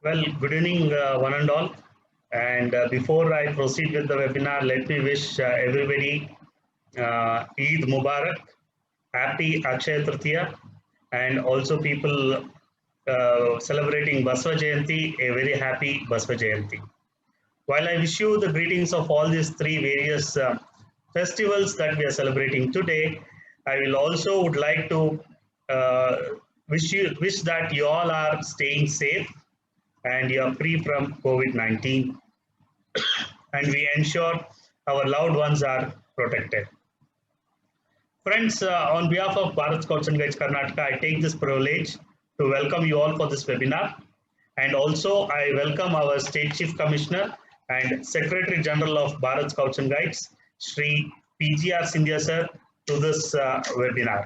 Well, good evening, one and all. And before I proceed with the webinar, let me wish everybody Eid Mubarak, happy Akshaya Tritiya, and also people celebrating Basva Jayanti, a very happy Basva Jayanti. While I wish you the greetings of all these three various festivals that we are celebrating today, I will also would like to uh, wish that you all are staying safe and you are free from COVID-19 and we ensure our loved ones are protected. Friends, on behalf of Bharat Scouts and Guides Karnataka, I take this privilege to welcome you all for this webinar. And also, I welcome our State Chief Commissioner and Secretary General of Bharat Scouts and Guides, Sri PGR Sindhya sir, to this webinar.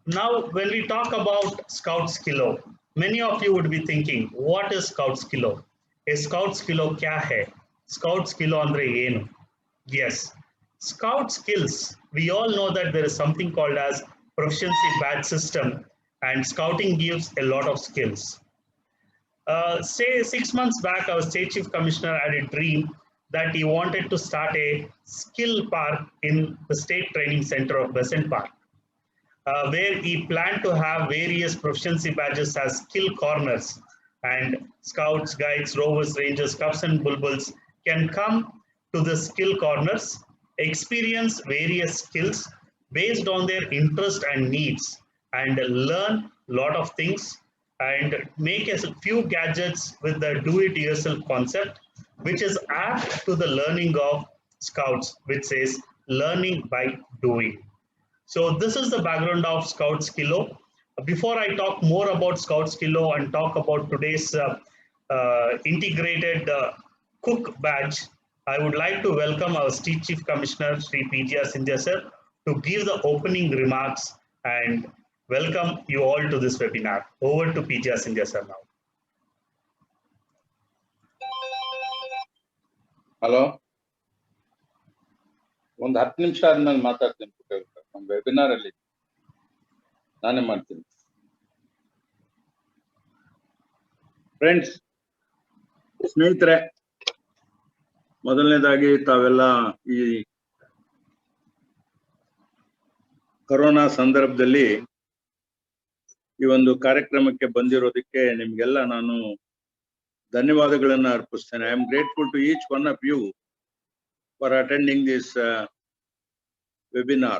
Now, when we talk about Scouts Kilo, many of you would be thinking, what is Scouts Kilo? A Scouts Kilo kya hai? Scouts Kilo andre yenu? Yes, Scout skills. We all know that there is something called as proficiency badge system, and Scouting gives a lot of skills. Say 6 months back, our state chief commissioner had a dream that he wanted to start a skill park in the state training center of Besant Park, where he planned to have various proficiency badges as skill corners, and scouts, guides, rovers, rangers, cubs, and bulbuls can come to the skill corners, experience various skills based on their interest and needs, and learn a lot of things and make a few gadgets with the do-it-yourself concept, which is apt to the learning of scouts, which says learning by doing. So this is the background of Scouts Kilo. Before I talk more about Scouts Kilo and talk about today's integrated cook badge, I would like to welcome our State Chief Commissioner, Sri PGR Sindhya sir, to give the opening remarks and welcome you all to this webinar. Over to PGR Sindhya sir now. Hello, ಒಂದು 10 ನಿಮಿಷ ಆದ್ಮೇಲೆ ಮಾತಾಡ್ತೀನಿ. ನಮ್ಮ webinar ಅಲ್ಲಿ ನಾನೇ ಮಾಡ್ತೀನಿ. Friends, ಸ್ನೇಹಿತರೆ, ಮೊದಲನೇದಾಗಿ ತಾವೆಲ್ಲ ಈ ಕೊರೋನಾ ಸಂದರ್ಭದಲ್ಲಿ ಈ ಒಂದು ಕಾರ್ಯಕ್ರಮಕ್ಕೆ ಬಂದಿರೋದಕ್ಕೆ ನಿಮ್ಗೆಲ್ಲ ನಾನು ಧನ್ಯವಾದಗಳನ್ನು ಅರ್ಪಿಸ್ತೇನೆ. I am grateful to each one of you for attending this webinar.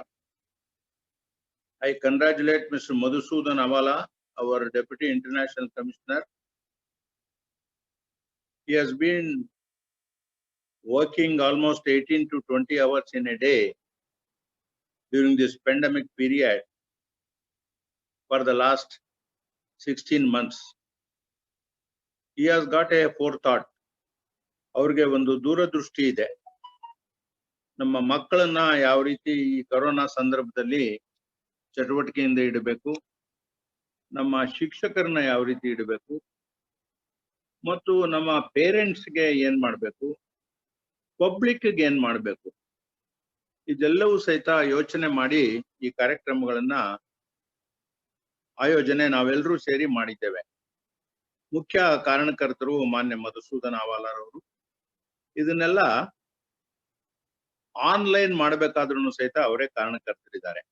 I congratulate Mr. Madhusudan Avala, our Deputy International Commissioner. He has been working almost 18 to 20 hours in a day during this pandemic period for the last 16 months. He has got a forethought. ಅವ್ರಿಗೆ ಒಂದು ದೂರದೃಷ್ಟಿ ಇದೆ. ನಮ್ಮ ಮಕ್ಕಳನ್ನ ಯಾವ ರೀತಿ ಈ corona ಸಂದರ್ಭದಲ್ಲಿ ಚಟುವಟಿಕೆಯಿಂದ ಇಡಬೇಕು, ನಮ್ಮ ಶಿಕ್ಷಕರನ್ನ ಯಾವ ರೀತಿ ಇಡಬೇಕು, ಮತ್ತು ನಮ್ಮ ಪೇರೆಂಟ್ಸ್ಗೆ ಏನ್ ಮಾಡಬೇಕು, ಪಬ್ಲಿಕ್ಗೆ ಏನ್ ಮಾಡಬೇಕು, ಇದೆಲ್ಲವೂ ಸಹಿತ ಯೋಚನೆ ಮಾಡಿ ಈ ಕಾರ್ಯಕ್ರಮಗಳನ್ನ ಆಯೋಜನೆ ನಾವೆಲ್ಲರೂ ಸೇರಿ ಮಾಡಿದ್ದೇವೆ. ಮುಖ್ಯ ಕಾರಣಕರ್ತರು ಮಾನ್ಯ ಮಧುಸೂದನ್ ಅವಾಲಾರವರು. ಇದನ್ನೆಲ್ಲ ಆನ್ಲೈನ್ ಮಾಡಬೇಕಾದ್ರೂ ಸಹಿತ ಅವರೇ ಕಾರಣಕರ್ತರಿದ್ದಾರೆ.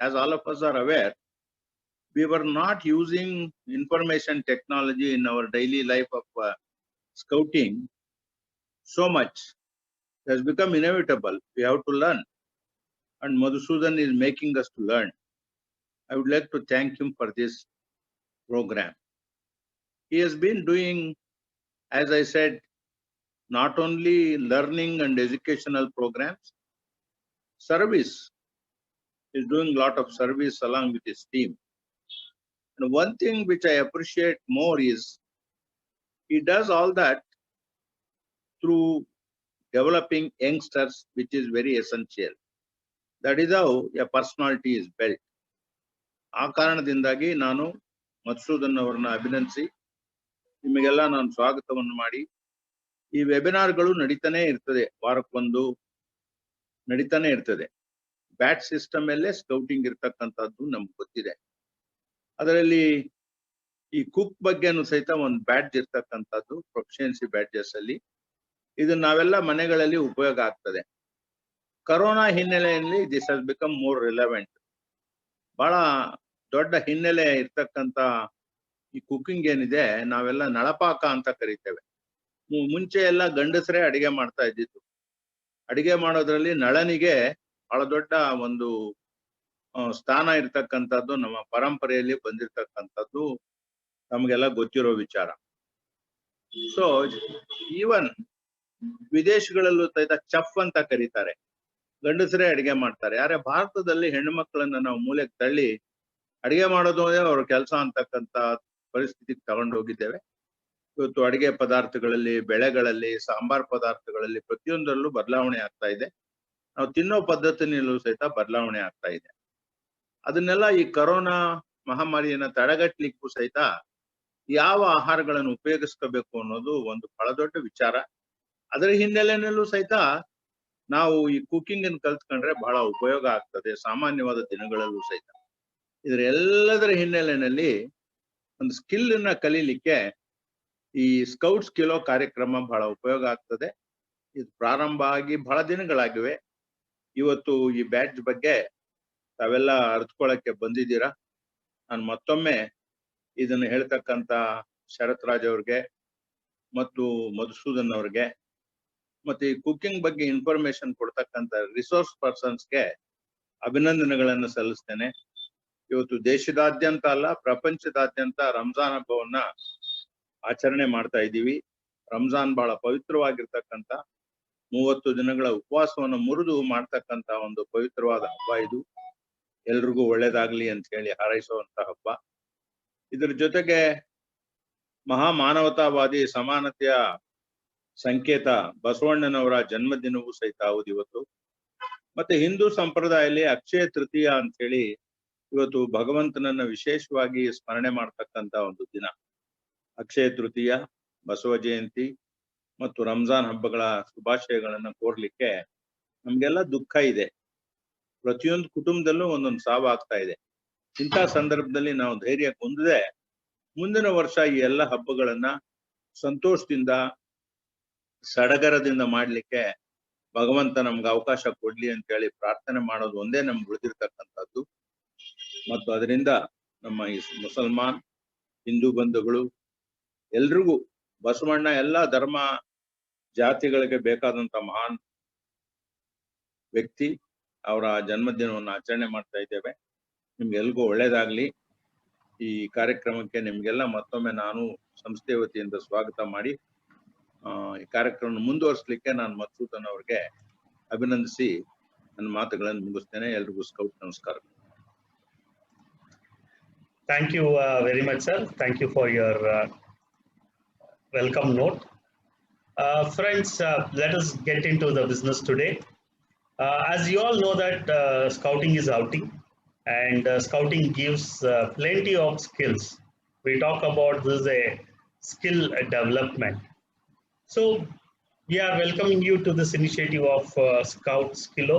As all of us are aware, we were not using information technology in our daily life of scouting so much. It has become inevitable. We have to learn, and Madhusudan is making us to learn. I would like to thank him for this program. He has been doing, as I said, not only learning and educational programs, service. Is doing a lot of service along with his team. And one thing which I appreciate more is he does all that through developing youngsters, which is very essential. That is how a personality is built. ಆ ಕಾರಣದಿಂದಾಗಿ ನಾನು ಮಧುಸೂದನ್ ಅವರನ್ನ ಅಭಿನಂದಿಸಿ ನಿಮಗೆಲ್ಲ ನಾನು ಸ್ವಾಗತವನ್ನು ಮಾಡಿ, ಈ ವೆಬಿನಾರ್ಗಳು ನಡೀತಾನೆ ಇರ್ತದೆ, ವಾರಕ್ಕೊಂದು ನಡೀತಾನೆ ಇರ್ತದೆ. ಬ್ಯಾಚ್ ಸಿಸ್ಟಮ್ ಅಲ್ಲೇ ಸ್ಕೌಟಿಂಗ್ ಇರ್ತಕ್ಕಂಥದ್ದು ನಮ್ಗೆ ಗೊತ್ತಿದೆ. ಅದರಲ್ಲಿ ಈ ಕುಕ್ ಬಗ್ಗೆನೂ ಸಹಿತ ಒಂದು ಬ್ಯಾಡ್ಜ್ ಇರ್ತಕ್ಕಂಥದ್ದು ಪ್ರೊಫಿಷಿಯನ್ಸಿ ಬ್ಯಾಡ್ಜಸ್ ಅಲ್ಲಿ ಇದನ್ನ ನಾವೆಲ್ಲ ಮನೆಗಳಲ್ಲಿ ಉಪಯೋಗ ಆಗ್ತದೆ. ಕರೋನಾ ಹಿನ್ನೆಲೆಯಲ್ಲಿ this has become more relevant. ಬಹಳ ದೊಡ್ಡ ಹಿನ್ನೆಲೆ ಇರ್ತಕ್ಕಂಥ ಈ ಕುಕಿಂಗ್ ಏನಿದೆ ನಾವೆಲ್ಲ ನಳಪಾಕ ಅಂತ ಕರಿತೇವೆ. ಮುಂಚೆ ಎಲ್ಲ ಗಂಡಸರೇ ಅಡಿಗೆ ಮಾಡ್ತಾ ಇದ್ದಿತ್ತು. ಅಡಿಗೆ ಮಾಡೋದ್ರಲ್ಲಿ ನಳನಿಗೆ ಬಹಳ ದೊಡ್ಡ ಒಂದು ಸ್ಥಾನ ಇರ್ತಕ್ಕಂಥದ್ದು ನಮ್ಮ ಪರಂಪರೆಯಲ್ಲಿ ಬಂದಿರತಕ್ಕಂಥದ್ದು ನಮಗೆಲ್ಲ ಗೊತ್ತಿರೋ ವಿಚಾರ. ಸೊ ಈವನ್ ವಿದೇಶಗಳಲ್ಲೂ ಸಹಿತ ಚೆಫ್ ಅಂತ ಕರೀತಾರೆ, ಗಂಡಸರೇ ಅಡಿಗೆ ಮಾಡ್ತಾರೆ. ಯಾರೇ ಭಾರತದಲ್ಲಿ ಹೆಣ್ಣು ಮಕ್ಕಳನ್ನ ನಾವು ಮೂಲೆಗೆ ತಳ್ಳಿ ಅಡಿಗೆ ಮಾಡೋದು ಅವ್ರ ಕೆಲಸ ಅಂತಕ್ಕಂಥ ಪರಿಸ್ಥಿತಿಗೆ ತಗೊಂಡು ಹೋಗಿದ್ದೇವೆ. ಇವತ್ತು ಅಡಿಗೆ ಪದಾರ್ಥಗಳಲ್ಲಿ, ಬೆಳೆಗಳಲ್ಲಿ, ಸಾಂಬಾರ್ ಪದಾರ್ಥಗಳಲ್ಲಿ ಪ್ರತಿಯೊಂದರಲ್ಲೂ ಬದಲಾವಣೆ ಆಗ್ತಾ ಇದೆ. ನಾವು ತಿನ್ನೋ ಪದ್ಧತಿನಲ್ಲೂ ಸಹಿತ ಬದಲಾವಣೆ ಆಗ್ತಾ ಇದೆ. ಅದನ್ನೆಲ್ಲ ಈ ಕರೋನಾ ಮಹಾಮಾರಿಯನ್ನ ತಡೆಗಟ್ಟಲಿಕ್ಕೂ ಸಹಿತ ಯಾವ ಆಹಾರಗಳನ್ನು ಉಪಯೋಗಿಸ್ಕೋಬೇಕು ಅನ್ನೋದು ಒಂದು ಬಹಳ ದೊಡ್ಡ ವಿಚಾರ. ಅದರ ಹಿನ್ನೆಲೆಯಲ್ಲೂ ಸಹಿತ ನಾವು ಈ ಕುಕಿಂಗ್ ಅನ್ನು ಕಲ್ತ್ಕೊಂಡ್ರೆ ಬಹಳ ಉಪಯೋಗ ಆಗ್ತದೆ ಸಾಮಾನ್ಯವಾದ ದಿನಗಳಲ್ಲೂ ಸಹಿತ. ಇದರ ಎಲ್ಲದರ ಹಿನ್ನೆಲೆಯಲ್ಲಿ ಒಂದು ಸ್ಕಿಲ್ ಅನ್ನ ಕಲೀಲಿಕ್ಕೆ ಈ ಸ್ಕೌಟ್ಸ್ ಕಿಲೋ ಕಾರ್ಯಕ್ರಮ ಬಹಳ ಉಪಯೋಗ ಆಗ್ತದೆ. ಇದು ಪ್ರಾರಂಭ ಆಗಿ ಬಹಳ ದಿನಗಳಾಗಿವೆ. ಇವತ್ತು ಈ ಬ್ಯಾಡ್ಜ್ ಬಗ್ಗೆ ತಾವೆಲ್ಲ ಅರ್ಥಕೊಳ್ಳಕ್ಕೆ ಬಂದಿದ್ದೀರಾ. ನಾನು ಮತ್ತೊಮ್ಮೆ ಇದನ್ನ ಹೇಳ್ತಕ್ಕಂತ ಶರತ್ ರಾಜ್ ಅವ್ರಿಗೆ ಮತ್ತು ಮಧುಸೂದನ್ ಅವ್ರಿಗೆ ಮತ್ತೆ ಈ ಕುಕಿಂಗ್ ಬಗ್ಗೆ ಇನ್ಫಾರ್ಮೇಶನ್ ಕೊಡ್ತಕ್ಕಂತ ರಿಸೋರ್ಸ್ ಪರ್ಸನ್ಸ್ಗೆ ಅಭಿನಂದನೆಗಳನ್ನು ಸಲ್ಲಿಸ್ತೇನೆ. ಇವತ್ತು ದೇಶದಾದ್ಯಂತ ಅಲ್ಲ, ಪ್ರಪಂಚದಾದ್ಯಂತ ರಂಜಾನ್ ಹಬ್ಬವನ್ನ ಆಚರಣೆ ಮಾಡ್ತಾ ಇದ್ದೀವಿ. ರಂಜಾನ್ ಬಹಳ ಪವಿತ್ರವಾಗಿರ್ತಕ್ಕಂಥ 30 ದಿನಗಳ ಉಪವಾಸವನ್ನು ಮುರಿದು ಮಾಡ್ತಕ್ಕಂತ ಒಂದು ಪವಿತ್ರವಾದ ಹಬ್ಬ ಇದು. ಎಲ್ರಿಗೂ ಒಳ್ಳೇದಾಗ್ಲಿ ಅಂತ ಹೇಳಿ ಹಾರೈಸುವಂತ ಹಬ್ಬ. ಇದ್ರ ಜೊತೆಗೆ ಮಹಾ ಮಾನವತಾವಾದಿ ಸಮಾನತೆಯ ಸಂಕೇತ ಬಸವಣ್ಣನವರ ಜನ್ಮದಿನವೂ ಸಹಿತ ಹೌದು ಇವತ್ತು. ಮತ್ತೆ ಹಿಂದೂ ಸಂಪ್ರದಾಯದಲ್ಲಿ ಅಕ್ಷಯ ತೃತೀಯ ಅಂತ ಹೇಳಿ ಇವತ್ತು ಭಗವಂತನನ್ನ ವಿಶೇಷವಾಗಿ ಸ್ಮರಣೆ ಮಾಡ್ತಕ್ಕಂತ ಒಂದು ದಿನ. ಅಕ್ಷಯ ತೃತೀಯ, ಬಸವ ಜಯಂತಿ ಮತ್ತು ರಂಜಾನ್ ಹಬ್ಬಗಳ ಶುಭಾಶಯಗಳನ್ನ ಕೋರ್ಲಿಕ್ಕೆ ನಮ್ಗೆಲ್ಲ ದುಃಖ ಇದೆ. ಪ್ರತಿಯೊಂದು ಕುಟುಂಬದಲ್ಲೂ ಒಂದೊಂದು ಸಾವು ಆಗ್ತಾ ಇದೆ. ಇಂಥ ಸಂದರ್ಭದಲ್ಲಿ ನಾವು ಧೈರ್ಯ ಹೊಂದದೆ ಮುಂದಿನ ವರ್ಷ ಈ ಎಲ್ಲ ಹಬ್ಬಗಳನ್ನ ಸಂತೋಷದಿಂದ ಸಡಗರದಿಂದ ಮಾಡ್ಲಿಕ್ಕೆ ಭಗವಂತ ನಮ್ಗೆ ಅವಕಾಶ ಕೊಡ್ಲಿ ಅಂತ ಹೇಳಿ ಪ್ರಾರ್ಥನೆ ಮಾಡೋದು ಒಂದೇ ನಮ್ಗೆ ಉಳಿದಿರ್ತಕ್ಕಂಥದ್ದು. ಮತ್ತು ಅದರಿಂದ ನಮ್ಮ ಈ ಮುಸಲ್ಮಾನ್ ಹಿಂದೂ ಬಂಧುಗಳು ಎಲ್ರಿಗೂ ಬಸವಣ್ಣ ಎಲ್ಲ ಧರ್ಮ ಜಾತಿಗಳಿಗೆ ಬೇಕಾದಂತ ಮಹಾನ್ ವ್ಯಕ್ತಿ, ಅವರ ಜನ್ಮದಿನವನ್ನು ಆಚರಣೆ ಮಾಡ್ತಾ ಇದ್ದೇವೆ. ನಿಮ್ಗೆಲ್ರಿಗೂ ಒಳ್ಳೇದಾಗ್ಲಿ. ಈ ಕಾರ್ಯಕ್ರಮಕ್ಕೆ ನಿಮ್ಗೆಲ್ಲ ಮತ್ತೊಮ್ಮೆ ನಾನು ಸಂಸ್ಥೆ ವತಿಯಿಂದ ಸ್ವಾಗತ ಮಾಡಿ ಈ ಕಾರ್ಯಕ್ರಮ ಮುಂದುವರಿಸಲಿಕ್ಕೆ ನಾನು ಮಧುಸೂದನ್ ಅವ್ರಿಗೆ ಅಭಿನಂದಿಸಿ ನನ್ನ ಮಾತುಗಳನ್ನು ಮುಗಿಸ್ತೇನೆ. ಎಲ್ರಿಗೂ ಸ್ಕೌಟ್ ನಮಸ್ಕಾರ. Thank you very much, sir. Thank you for your welcome note. Friends, let us get into the business today. As you all know that scouting is outing, and scouting gives plenty of skills. We talk about this a skill development. So we are welcoming you to this initiative of Scouts Kilo.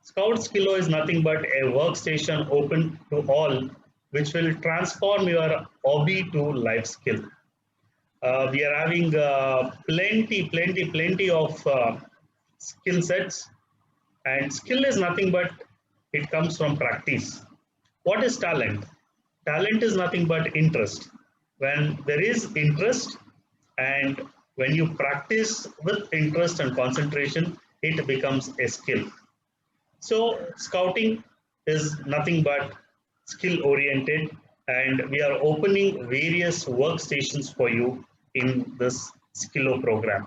Scouts Kilo is nothing but a workstation open to all, which will transform your hobby to life skill. We are having plenty of skill sets, and skill is nothing but it comes from practice. What is talent? Talent is nothing but interest. When there is interest and when you practice with interest and concentration, it becomes a skill. So scouting is nothing but skill oriented, and we are opening various workstations for you in this Skillo program.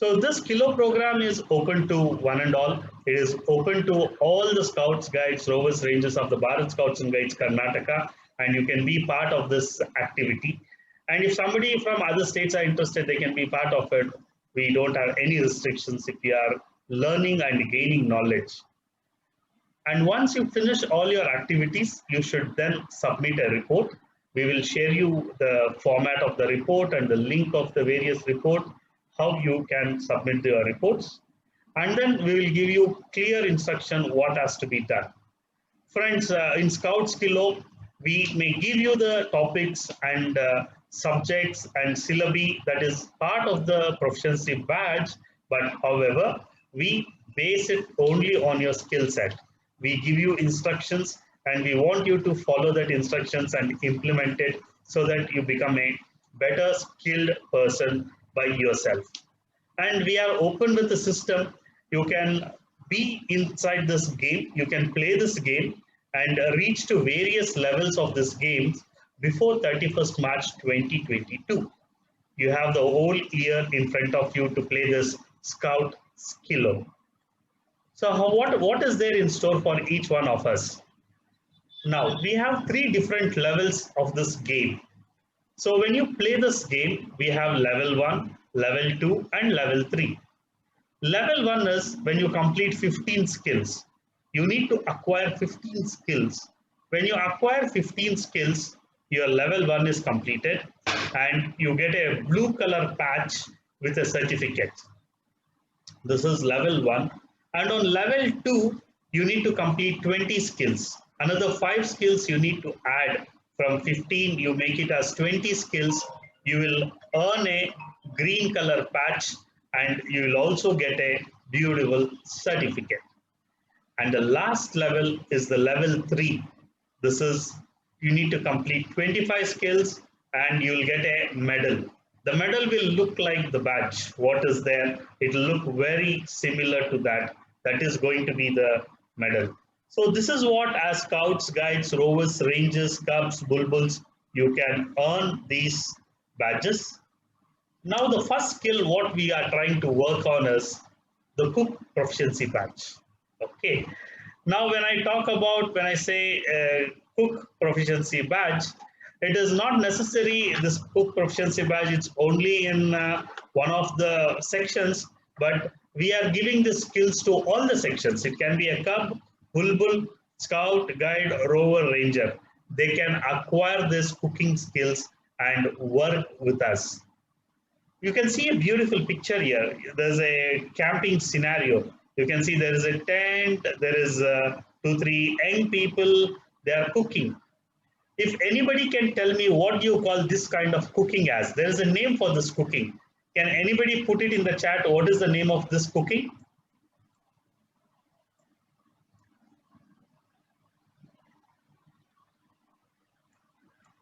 So this Skillo program is open to one and all. It is open to all the scouts, guides, rovers, rangers of the Bharat Scouts and Guides Karnataka, and you can be part of this activity. And if somebody from other states are interested, they can be part of it. We don't have any restrictions if you are learning and gaining knowledge. And once you finish all your activities, you should then submit a report. We will share you the format of the report and the link of the various report, how you can submit your reports. And then we will give you clear instruction what has to be done. Friends, in Scouts Kilo, We may give you the topics and subjects and syllabi that is part of the proficiency badge, but however, we base it only on your skill set. We give you instructions and we want you to follow that instructions and implement it so that you become a better skilled person by yourself. And we are open with the system. You can be inside this game, you can play this game and reach to various levels of this game before 31st March 2022. You have the whole year in front of you to play this Scout Skillo. So what is there in store for each one of us? Now, we have three different levels of this game. So when you play this game, we have level 1, level 2 and level 3. Level 1 is when you complete 15 skills. You need to acquire 15 skills. When you acquire 15 skills, your level 1 is completed and you get a blue color patch with a certificate. This is level 1. And on level 2, you need to complete 20 skills. Another 5 skills you need to add. From 15, you make it as 20 skills. You will earn a green color patch and you will also get a beautiful certificate. And the last level is the level 3. This is, you need to complete 25 skills and you'll get a medal. The medal will look like the badge. What is there? It will look very similar to that. That is going to be the medal. So this is what, as scouts, guides, rovers, rangers, cubs, bulbuls, you can earn these badges. Now the first skill what we are trying to work on is the cook proficiency badge. Okay. Now when I talk about, when I say cook proficiency badge, it is not necessary this cook proficiency badge, it's only in one of the sections, but we are giving the skills to all the sections. It can be a cub, bulbul, scout, guide, rover, ranger. They can acquire these cooking skills and work with us. You can see a beautiful picture here. There's a camping scenario. You can see there is a tent, there is 2-3 young people, they are cooking. If anybody can tell me what you call this kind of cooking as, there is a name for this cooking. Can anybody put it in the chat? What is the name of this cooking?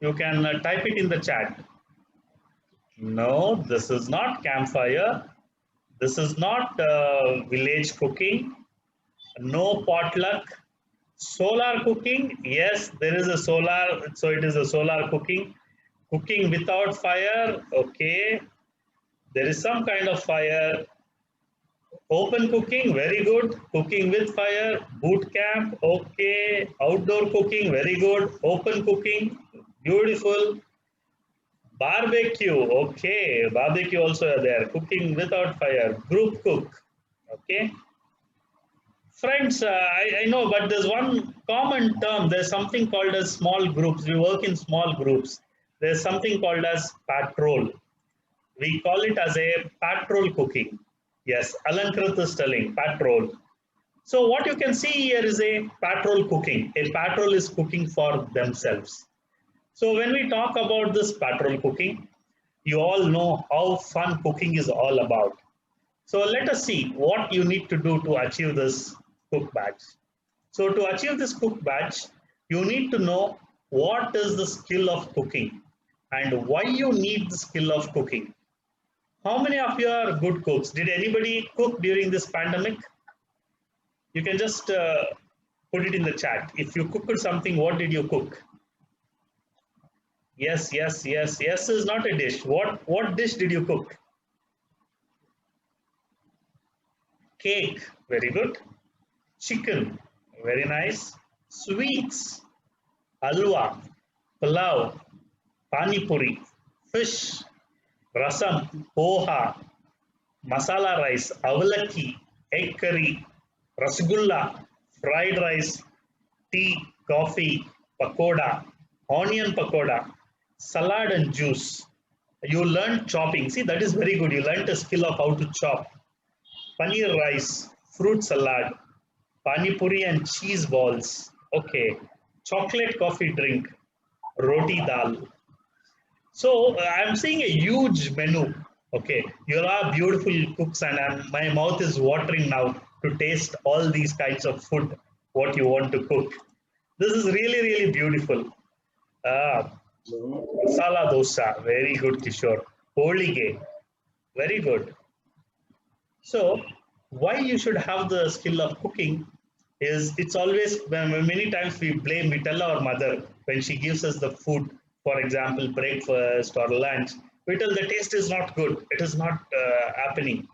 You can type it in the chat. No, this is not campfire. This is not village cooking. No potluck. Solar cooking. Yes, there is a solar. So it is a solar cooking. Cooking without fire. Okay. There is some kind of fire. Open cooking. Very good. Cooking with fire. Boot camp. Okay. Outdoor cooking. Very good. Open cooking. Beautiful. Barbecue, okay, barbecue also there. Cooking without fire, group cook, okay. Friends, I know, but there's one common term. There's something called as small groups. We work in small groups. There's something called as patrol. We call it as a patrol cooking. Yes, Alankrit is telling patrol. So what you can see here is a patrol cooking. A patrol is cooking for themselves. So when we talk about this patrol cooking, you all know how fun cooking is all about. So let us see what you need to do to achieve this cook badge. So to achieve this cook badge, you need to know what is the skill of cooking and why you need the skill of cooking. How many of you are good cooks? Did anybody cook during this pandemic? You can just put it in the chat. If you cooked something, what did you cook? Yes, yes, yes. Yes is not a dish. What dish did you cook? Cake. Very good. Chicken. Very nice. Sweets. Halwa. Pulao. Pani puri. Fish. Rasam. Poha. Masala rice. Avalaki. Egg curry. Rasgulla. Fried rice. Tea. Coffee. Pakoda. Onion pakoda. Salad and juice. You learned chopping. See, that is very good. You learned a skill of how to chop. Paneer rice, fruit salad, pani puri and cheese balls. Okay. Chocolate coffee drink. roti dal. So I'm seeing a huge menu. Okay, you are beautiful cooks, and my mouth is watering now to taste all these kinds of food. What you want to cook? This is really really beautiful. Ah, masala dosa, very good, Kishore. Holige, very good. So, why you should have the skill of cooking is it's always many times we tell our mother when she gives us the food, for example, breakfast or lunch, we tell the taste is not good, it is not happening.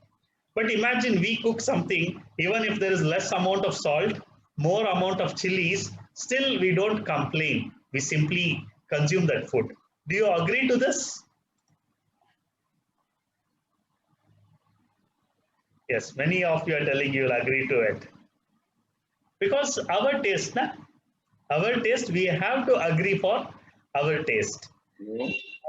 But imagine we cook something, even if there is less amount of salt, more amount of chilies, still we don't complain. We simply consume that food. Do you agree to this? Yes, many of you are telling you will agree to it. Because our taste, na? Our taste, we have to agree for our taste.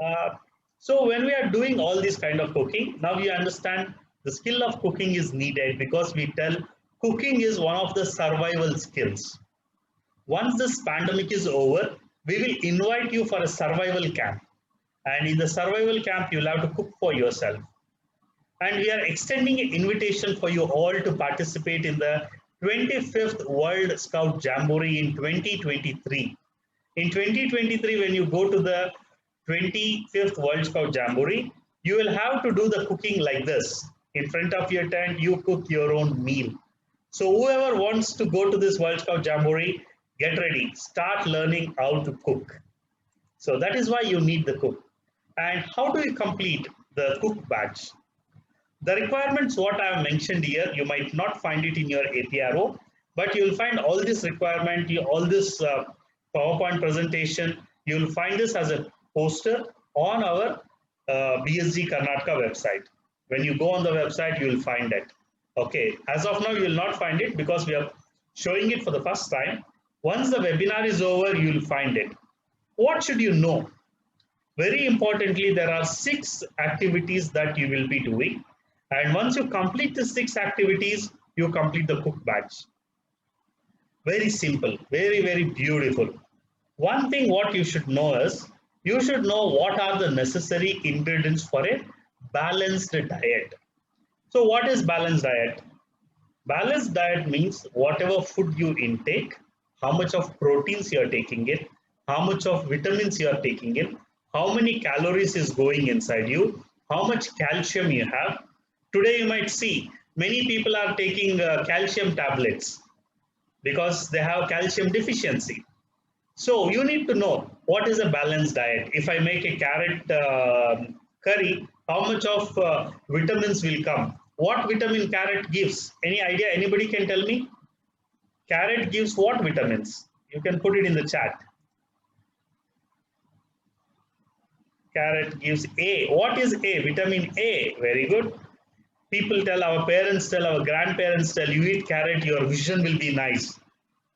Uh, so when we are doing all this kind of cooking, now you understand the skill of cooking is needed because we tell cooking is one of the survival skills. Once this pandemic is over, we will invite you for a survival camp. And in the survival camp, you'll have to cook for yourself. And we are extending an invitation for you all to participate in the 25th World Scout Jamboree in 2023. In 2023, when you go to the 25th World Scout Jamboree, you will have to do the cooking like this. In front of your tent, you cook your own meal. So whoever wants to go to this World Scout Jamboree, get ready, start learning how to cook. So that is why you need the cook. And how do you complete the cook badge? The requirements what I have mentioned here, you might not find it in your APRO, but you will find all this requirement, all this PowerPoint presentation, you will find this as a poster on our BSG Karnataka website. When you go on the website, you will find it. Okay, as of now, you will not find it because we are showing it for the first time. Once the webinar is over, you will find it. What should you know? Very importantly, there are 6 activities that you will be doing. And once you complete the 6 activities, you complete the cook badge. Very simple, very, very beautiful. One thing what you should know is, you should know what are the necessary ingredients for a balanced diet. So what is balanced diet? Balanced diet means whatever food you intake, how much of proteins you are taking in, how much of vitamins you are taking in, how many calories is going inside you, how much calcium you have. Today you might see many people are taking calcium tablets because they have calcium deficiency. So you need to know what is a balanced diet. If I make a carrot curry, how much of vitamins will come? What vitamin carrot gives? Any idea? Anybody can tell me? Carrot gives what vitamins? You can put it in the chat. Carrot gives A. What is A? Vitamin A. Very good. People tell, our parents tell, our grandparents tell, you eat carrot, your vision will be nice.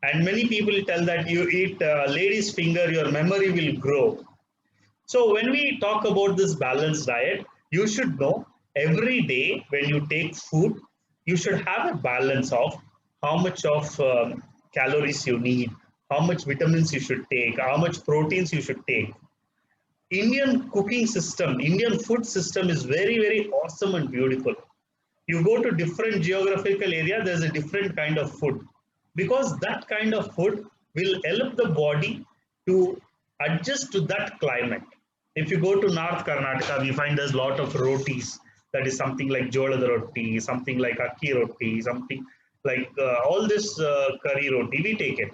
And many people tell that you eat lady's finger, your memory will grow. So when we talk about this balanced diet, you should know every day when you take food, you should have a balance of how much of calories you need, how much vitamins you should take, how much proteins you should take. Indian cooking system, Indian food system is very, very awesome and beautiful. You go to different geographical area, there's a different kind of food because that kind of food will help the body to adjust to that climate. If you go to North Karnataka, we find there's a lot of rotis. That is something like jolad roti, something like akki roti, something like all this curry roti. We take it.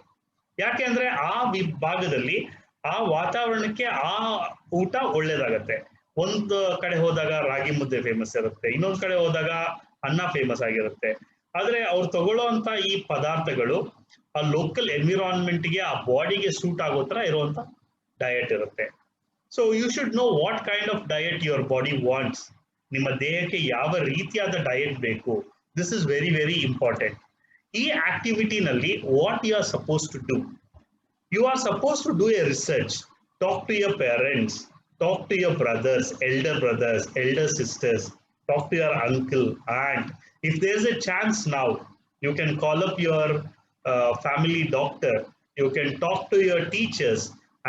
ಯಾಕೆಂದ್ರೆ ಆ ಭಾಗದಲ್ಲಿ ಆ ವಾತಾವರಣಕ್ಕೆ ಆ ಊಟ ಒಳ್ಳೇದಾಗತ್ತೆ. ಒಂದು ಕಡೆ ಹೋದಾಗ ರಾಗಿ ಮುದ್ದೆ ಫೇಮಸ್ ಇರುತ್ತೆ, ಇನ್ನೊಂದು ಕಡೆ ಹೋದಾಗ ಅನ್ನ ಫೇಮಸ್ ಆಗಿರುತ್ತೆ. ಆದ್ರೆ ಅವ್ರು ತಗೊಳ್ಳೋಂತ ಈ ಪದಾರ್ಥಗಳು ಆ ಲೋಕಲ್ ಎನ್ವಿರಾನ್ಮೆಂಟ್ಗೆ ಆ ಬಾಡಿಗೆ ಸೂಟ್ ಆಗೋ ತರ ಇರುವಂತ ಡಯಟ್ ಇರುತ್ತೆ. So you should know what kind of diet your body wants. ನಿಮ್ಮ ದೇಹಕ್ಕೆ ಯಾವ ರೀತಿಯಾದ ಡಯಟ್ ಬೇಕು, this is very very important. ಈ ಆಕ್ಟಿವಿಟಿನಲ್ಲಿ what you are suppose to do, you are supposed to do a research, talk to your parents, talk to your brothers, elder sisters, talk to your uncle, aunt. If there's a chance now, you can call up your family doctor, you can talk to your teachers,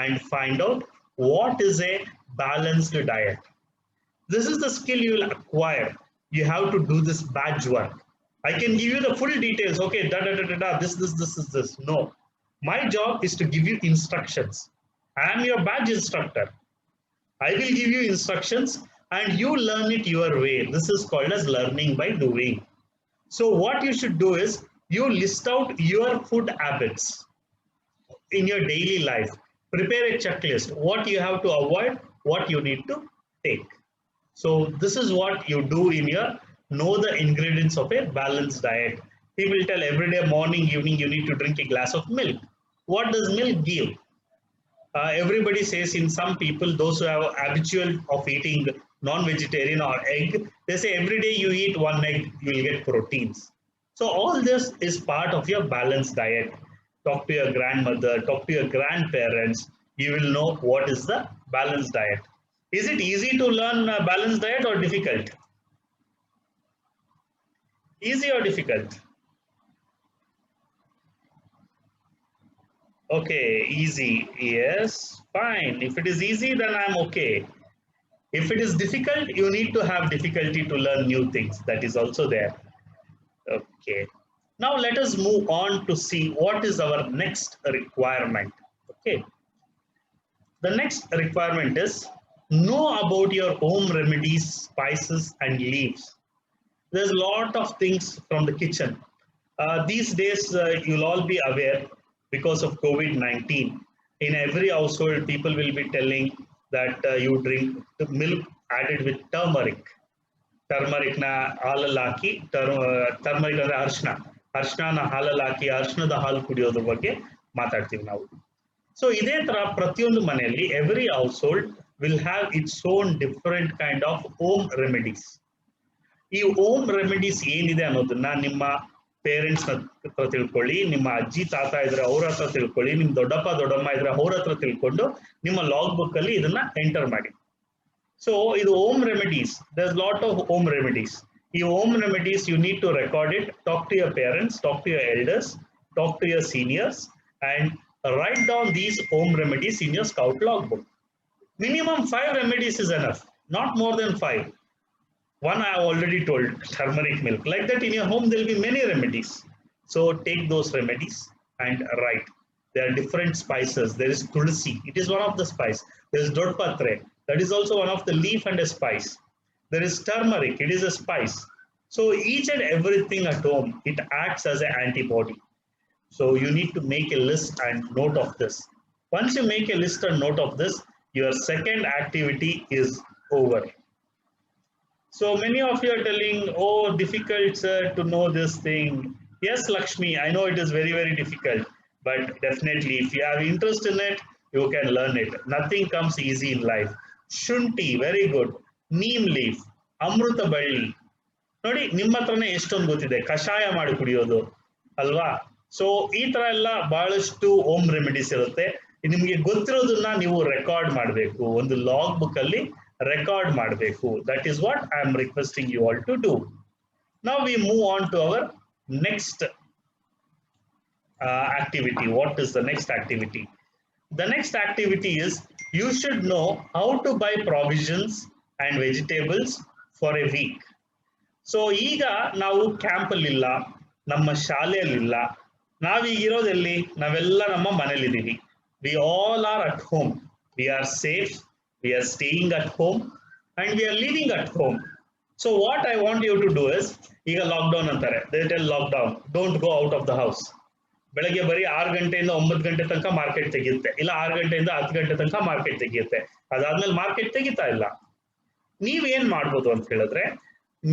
and find out what is a balanced diet. This is the skill you will acquire. You have to do this badge work. I can give you the full details. Okay, this is this. No, my job is to give you instructions. I am your badge instructor. I will give you instructions and you learn it your way. This is called as learning by doing. So what you should do is you list out your food habits in your daily life. Prepare a checklist. What you have to avoid, what you need to take. So this is what you do in your know the ingredients of a balanced diet. People tell every day morning, evening, you need to drink a glass of milk. What does milk give? Everybody says in some people, those who have habitual of eating non-vegetarian or egg, they say every day you eat one egg, you will get proteins. So all this is part of your balanced diet. Talk to your grandmother, talk to your grandparents, you will know what is the balanced diet. Is it easy to learn a balanced diet or difficult? Easy or difficult? Okay, easy. Yes, fine. If it is easy, then I'm okay. If it is difficult, you need to have difficulty to learn new things. That is also there. Okay. Now let us move on to see what is our next requirement. Okay. The next requirement is know about your home remedies, spices, and leaves. There's a lot of things from the kitchen. These days, you'll all be aware because of COVID-19. In every household, people will be telling that you drink the milk added with turmeric. Turmeric na ಹಾಲಲ್ಲಿ ಹಾಕಿ turmeric ಅಂದ್ರೆ ಅರ್ಶನ ಹಾಲಲ್ಲಿ ಹಾಕಿ ಅರ್ಶನದ ಹಾಲು ಕುಡಿಯೋದ್ರ ಬಗ್ಗೆ ಮಾತಾಡ್ತೀವಿ ನಾವು. So ಇದೇ ತರ ಪ್ರತಿಯೊಂದು ಮನೆಯಲ್ಲಿ every house hold will have its own different kind of home remedies. ಈ ಹೋಮ್ ರೆಮಿಡೀಸ್ ಏನಿದೆ ಅನ್ನೋದನ್ನ ನಿಮ್ಮ ಪೇರೆಂಟ್ಸ್ ಹತ್ರ ತಿಳ್ಕೊಳ್ಳಿ, ನಿಮ್ಮ ಅಜ್ಜಿ ತಾತ ಇದ್ರೆ ಅವ್ರ ಹತ್ರ ತಿಳ್ಕೊಳ್ಳಿ, ನಿಮ್ ದೊಡ್ಡಪ್ಪ ದೊಡ್ಡಮ್ಮ ಇದ್ರೆ ಅವ್ರ ಹತ್ರ ತಿಳ್ಕೊಂಡು ನಿಮ್ಮ ಲಾಗ್ ಬುಕ್ ಅಲ್ಲಿ ಇದನ್ನ ಎಂಟರ್ ಮಾಡಿ. ಸೊ ಇದು home remedies, there is lot of home remedies. ಈ home remedies you need to record it, talk to your parents, talk to your elders, talk to your seniors and write down these home remedies in your scout logbook. Minimum 5 remedies is enough, not more than 5. One I have already told, turmeric milk. Like that in your home there will be many remedies. So take those remedies and write. There are different spices. There is tulsi, it is one of the spice. There is dodpatre, that is also one of the leaf and a spice. There is turmeric, it is a spice. So each and everything at home, it acts as an antibody. So you need to make a list and note of this. Once you make a list and note of this, your second activity is over. So many of you are telling, oh, difficult, sir, to know this thing. Yes, Lakshmi, I know it is very, very difficult, but definitely if you have interest in it, you can learn it. Nothing comes easy in life. Shunti, very good. Neem leaf, Amruta Balli. ನೋಡಿ ನಿಮ್ಮ ಹತ್ರನೇ ಎಷ್ಟೊಂದು ಗೊತ್ತಿದೆ, ಕಷಾಯ ಮಾಡಿ ಕುಡಿಯೋದು ಅಲ್ವಾ. So ಈ ತರ ಎಲ್ಲ ಬಹಳಷ್ಟು ಹೋಮ್ ರೆಮಿಡೀಸ್ ಇರುತ್ತೆ. ನಿಮ್ಗೆ ಗೊತ್ತಿರೋದನ್ನ ನೀವು ರೆಕಾರ್ಡ್ ಮಾಡಬೇಕು, ಒಂದು ಲಾಗ್ ಬುಕ್ ಅಲ್ಲಿ ರೆಕಾರ್ಡ್ ಮಾಡಬೇಕು. That is what I am requesting you all to do. Now we move on to our next activity. What is the next activity? The next activity is you should know how to buy provisions and vegetables for a week. So ಈಗ ನಾವು camp ಅಲ್ಲಿ ಇಲ್ಲ, ನಮ್ಮ ಶಾಲೆಯಲ್ಲಿಲ್ಲ, ನಾವೀಗಿರೋದೆಲ್ಲಿ, ನಾವೆಲ್ಲ ನಮ್ಮ ಮನೇಲಿದ್ದೀವಿ. We all are at home, we are safe, we are staying at home and we are living at home. So what I want you to do is, ಈಗ ಲಾಕ್ಡೌನ್ ಅಂತಾರೆ, they tell lockdown, don't go out of the house. ಬೆಳಗ್ಗೆ ಬರೀ 6 ಗಂಟೆಯಿಂದ 9 ಗಂಟೆ ತನಕ market ತೆಗೆಯುತ್ತೆ, ಇಲ್ಲ 6 ಗಂಟೆಯಿಂದ 10 ಗಂಟೆ ತನಕ ಮಾರ್ಕೆಟ್ ತೆಗೆಯುತ್ತೆ. ಅದಾದ್ಮೇಲೆ ಮಾರ್ಕೆಟ್ ತೆಗಿತಾ ಇಲ್ಲ. ನೀವೇನ್ ಮಾಡ್ಬೋದು ಅಂತ ಹೇಳಿದ್ರೆ,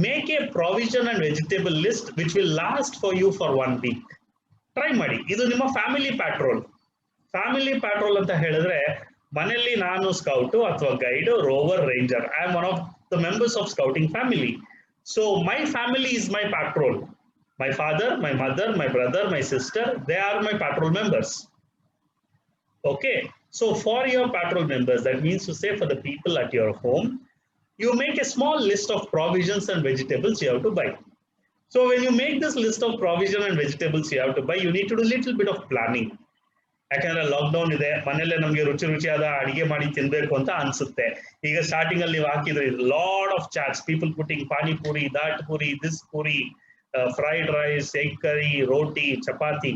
make a provision and vegetable list which will last for you for 1 week. Try ಮಾಡಿ. ಇದು ನಿಮ್ಮ ಫ್ಯಾಮಿಲಿ ಪ್ಯಾಟ್ರೋಲ್. ಫ್ಯಾಮಿಲಿ ಪ್ಯಾಟ್ರೋಲ್ ಅಂತ ಹೇಳಿದ್ರೆ, ಮನೆಯಲ್ಲಿ ನಾನು ಸ್ಕೌಟ್ ಅಥವಾ guide, rover, ranger, I am one of the members of scouting family. So my family is my patrol. My father, my mother, my brother, my sister, they are my patrol members. Okay, so for your patrol members, that means to say for the people at your home, you make a small list of provisions and vegetables you have to buy. So when you make this list of provision and vegetables you have to buy, you need to do a little bit of planning. ಯಾಕಂದ್ರೆ lockdown ಇದೆ, ಮನೇಲೆ ನಮ್ಗೆ ರುಚಿ ರುಚಿಯಾದ ಅಡಿಗೆ ಮಾಡಿ ತಿನ್ಬೇಕು ಅಂತ ಅನ್ಸುತ್ತೆ. ಈಗ ಸ್ಟಾರ್ಟಿಂಗ್ ಅಲ್ಲಿ ನೀವು ಹಾಕಿದ್ರಿ lot of chats, people putting panipuri, that puri, this puri, fried rice, egg curry, roti, chapati.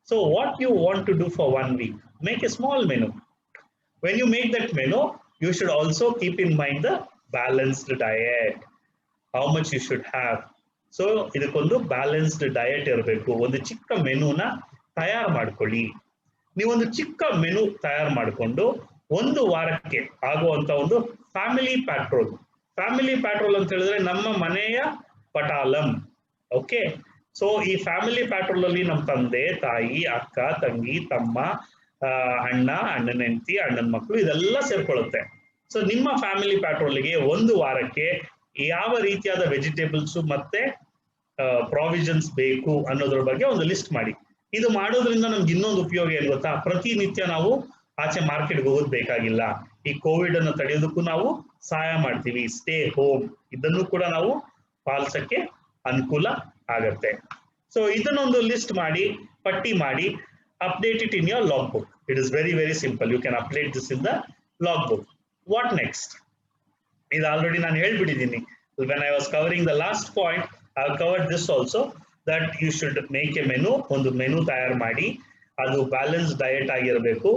So what you want to do for 1 week, make a small menu. When you make that menu, you should also keep in mind the balanced diet, how much you should have. So ಇದಕ್ಕೊಂದು balanced diet ಇರಬೇಕು. ಒಂದು ಚಿಕ್ಕ ಮೆನುನ ತಯಾರು ಮಾಡ್ಕೊಳ್ಳಿ. ನೀವೊಂದು ಚಿಕ್ಕ menu ತಯಾರು ಮಾಡಿಕೊಂಡು 1 ವಾರಕ್ಕೆ ಆಗುವಂತ ಒಂದು ಫ್ಯಾಮಿಲಿ ಪ್ಯಾಟ್ರೋಲ್. ಫ್ಯಾಮಿಲಿ ಪ್ಯಾಟ್ರೋಲ್ ಅಂತ ಹೇಳಿದ್ರೆ ನಮ್ಮ ಮನೆಯ ಪಟಾಲಂ. ಓಕೆ, ಸೊ ಈ ಫ್ಯಾಮಿಲಿ ಪ್ಯಾಟ್ರೋಲ್ ಅಲ್ಲಿ ನಮ್ಮ ತಂದೆ, ತಾಯಿ, ಅಕ್ಕ, ತಂಗಿ, ತಮ್ಮ, ಅಣ್ಣ, ಅಣ್ಣನ ಹೆಂಡತಿ, ಅಣ್ಣನ ಮಕ್ಕಳು ಇದೆಲ್ಲ ಸೇರ್ಕೊಳ್ಳುತ್ತೆ. ಸೊ ನಿಮ್ಮ ಫ್ಯಾಮಿಲಿ ಪ್ಯಾಟ್ರೋಲ್ಗೆ 1 ವಾರಕ್ಕೆ ಯಾವ ರೀತಿಯಾದ ವೆಜಿಟೇಬಲ್ಸ್ ಮತ್ತೆ ಪ್ರಾವಿಷನ್ಸ್ ಬೇಕು ಅನ್ನೋದ್ರ ಬಗ್ಗೆ ಒಂದು ಲಿಸ್ಟ್ ಮಾಡಿ. ಇದು ಮಾಡೋದ್ರಿಂದ ನಮ್ಗೆ ಇನ್ನೊಂದು ಉಪಯೋಗ ಏನ್ ಗೊತ್ತಾ, ಪ್ರತಿನಿತ್ಯ ನಾವು ಆಚೆ ಮಾರ್ಕೆಟ್ಗೆ ಹೋಗೋದು ಬೇಕಾಗಿಲ್ಲ. ಈ ಕೋವಿಡ್ ಅನ್ನು ತಡೆಯೋದಕ್ಕೂ ನಾವು ಸಹಾಯ ಮಾಡ್ತೀವಿ. ಸ್ಟೇ ಹೋಮ್ ಇದನ್ನು ಕೂಡ ನಾವು ಪಾಲಿಸಕ್ಕೆ ಅನುಕೂಲ ಆಗತ್ತೆ. ಸೊ ಇದನ್ನೊಂದು ಲಿಸ್ಟ್ ಮಾಡಿ, ಪಟ್ಟಿ ಮಾಡಿ, update it in your logbook. It is very, very simple. You can update this in the logbook. What next? ಇದು ಆಲ್ರೆಡಿ ನಾನು ಹೇಳ್ಬಿಟ್ಟಿದ್ದೀನಿ. When I was covering the last point, I have covered this also, that you should make a menu. ಒಂದು menu ತಯಾರು ಮಾಡಿ, ಅದು balance diet ಆಗಿರಬೇಕು.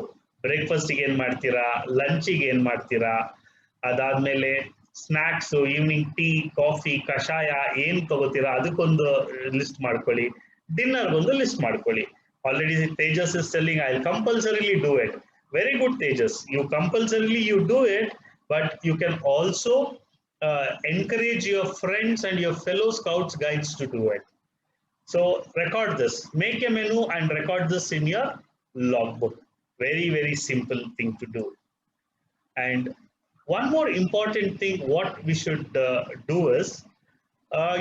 ಬ್ರೇಕ್ಫಾಸ್ಟ್ಗೆ ಏನ್ ಮಾಡ್ತೀರಾ, ಲಂಚಿಗೆ ಏನ್ ಮಾಡ್ತೀರಾ, ಅದಾದ್ಮೇಲೆ ಸ್ನಾಕ್ಸ್, ಈವ್ನಿಂಗ್ ಟೀ, ಕಾಫಿ, ಕಷಾಯ ಏನ್ ತಗೋತೀರಾ ಅದಕ್ಕೊಂದು ಲಿಸ್ಟ್ ಮಾಡ್ಕೊಳ್ಳಿ. ಡಿನ್ನರ್ಗೊಂದು ಲಿಸ್ಟ್ ಮಾಡ್ಕೊಳ್ಳಿ. Already Tejas is telling I'll compulsorily do it. Very good, Tejas. You compulsorily you do it, but you can also encourage your friends and your fellow scouts guides to do it. So record this, make a menu and record this in your logbook. Very, very simple thing to do. And one more important thing what we should do is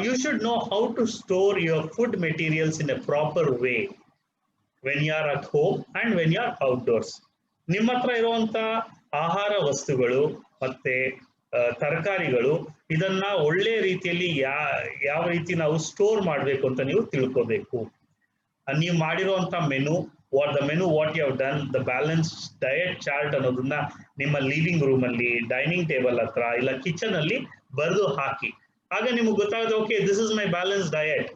you should know how to store your food materials in a proper way when you are at home and when you are outdoors. ನಿಮ್ಮ ಹತ್ರ ಇರುವಂತ ಆಹಾರ ವಸ್ತುಗಳು ಮತ್ತೆ ತರಕಾರಿಗಳು ಇದನ್ನ ಒಳ್ಳೆ ರೀತಿಯಲ್ಲಿ ಯಾವ ರೀತಿ ನಾವು ಸ್ಟೋರ್ ಮಾಡಬೇಕು ಅಂತ ನೀವು ತಿಳ್ಕೋಬೇಕು. ನೀವು ಮಾಡಿರುವಂತ menu, what you have done, the balanced diet chart ಅನ್ನೋದನ್ನ ನಿಮ್ಮ ಲಿವಿಂಗ್ ರೂಮ್ ಅಲ್ಲಿ, ಡೈನಿಂಗ್ ಟೇಬಲ್ ಹತ್ರ ಇಲ್ಲ ಕಿಚನ್ ಅಲ್ಲಿ ಬರೆದು ಹಾಕಿ. ಆಗ ನಿಮ್ಗೆ ಗೊತ್ತಾಗುತ್ತೆ, okay this is my balance diet.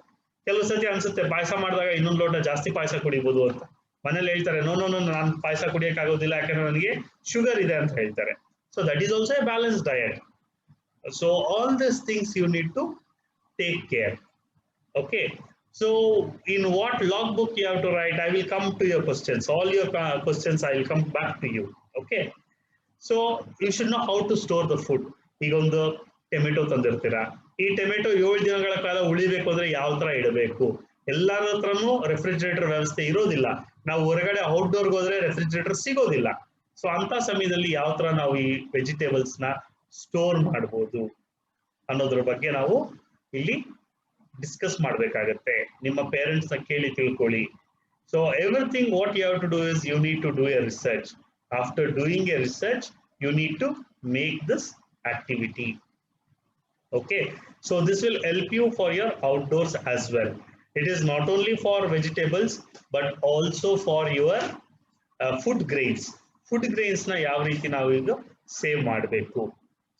ಕೆಲವು ಸತಿ ಅನ್ಸುತ್ತೆ ಪಾಯಸ ಮಾಡಿದಾಗ ಇನ್ನೊಂದು ಲೋಟ ಜಾಸ್ತಿ ಪಾಯಸ ಕುಡಿಬಹುದು ಅಂತ. ಮನೇಲಿ ಹೇಳ್ತಾರೆ ನೋ ನಾನು ಪಾಯಸ ಕುಡಿಯಕ್ ಆಗೋದಿಲ್ಲ ಯಾಕಂದ್ರೆ ನನಗೆ ಶುಗರ್ ಇದೆ ಅಂತ ಹೇಳ್ತಾರೆ. So that is also a balance diet. So all this things you need to take care. Okay, so in what logbook you have to write, I will come to your questions, all your questions I will come back to you. Okay, so you should know how to store the food. ಈಗ ಒಂದು tomato ತಂದಿರ್ತೀರಾ, ಈ tomato 7 ದಿನಗಳ ಕಾಲ ಉಳಿಬೇಕು ಅಂದ್ರೆ ಯಾವ ತರ ಇಡಬೇಕು. ಎಲ್ಲರ ಹತ್ರನೂ ರೆಫ್ರಿಜರೇಟರ್ ವ್ಯವಸ್ಥೆ ಇರೋದಿಲ್ಲ. ನಾವು ಹೊರಗಡೆ ಔಟ್ಡೋರ್ಗೆ ಹೋದ್ರೆ ರೆಫ್ರಿಜರೇಟರ್ ಸಿಗೋದಿಲ್ಲ. ಸೊ ಅಂತ ಸಮಯದಲ್ಲಿ ಯಾವ ತರ ನಾವು ಈ ವೆಜಿಟೇಬಲ್ಸ್ ನ ಸ್ಟೋರ್ ಮಾಡಬಹುದು ಅನ್ನೋದ್ರ ಬಗ್ಗೆ ನಾವು ಇಲ್ಲಿ ಡಿಸ್ಕಸ್ ಮಾಡಬೇಕಾಗತ್ತೆ. ನಿಮ್ಮ ಪೇರೆಂಟ್ಸ್ ನ ಕೇಳಿ ತಿಳ್ಕೊಳ್ಳಿ. So everything what you have to do is you need to do a research. After doing a research you need to make this activity. Okay, so this will help you for your outdoors as well. It is not only for vegetables but also for your food grains. Food grains na yav reeti navu idu save ಮಾಡಬೇಕು.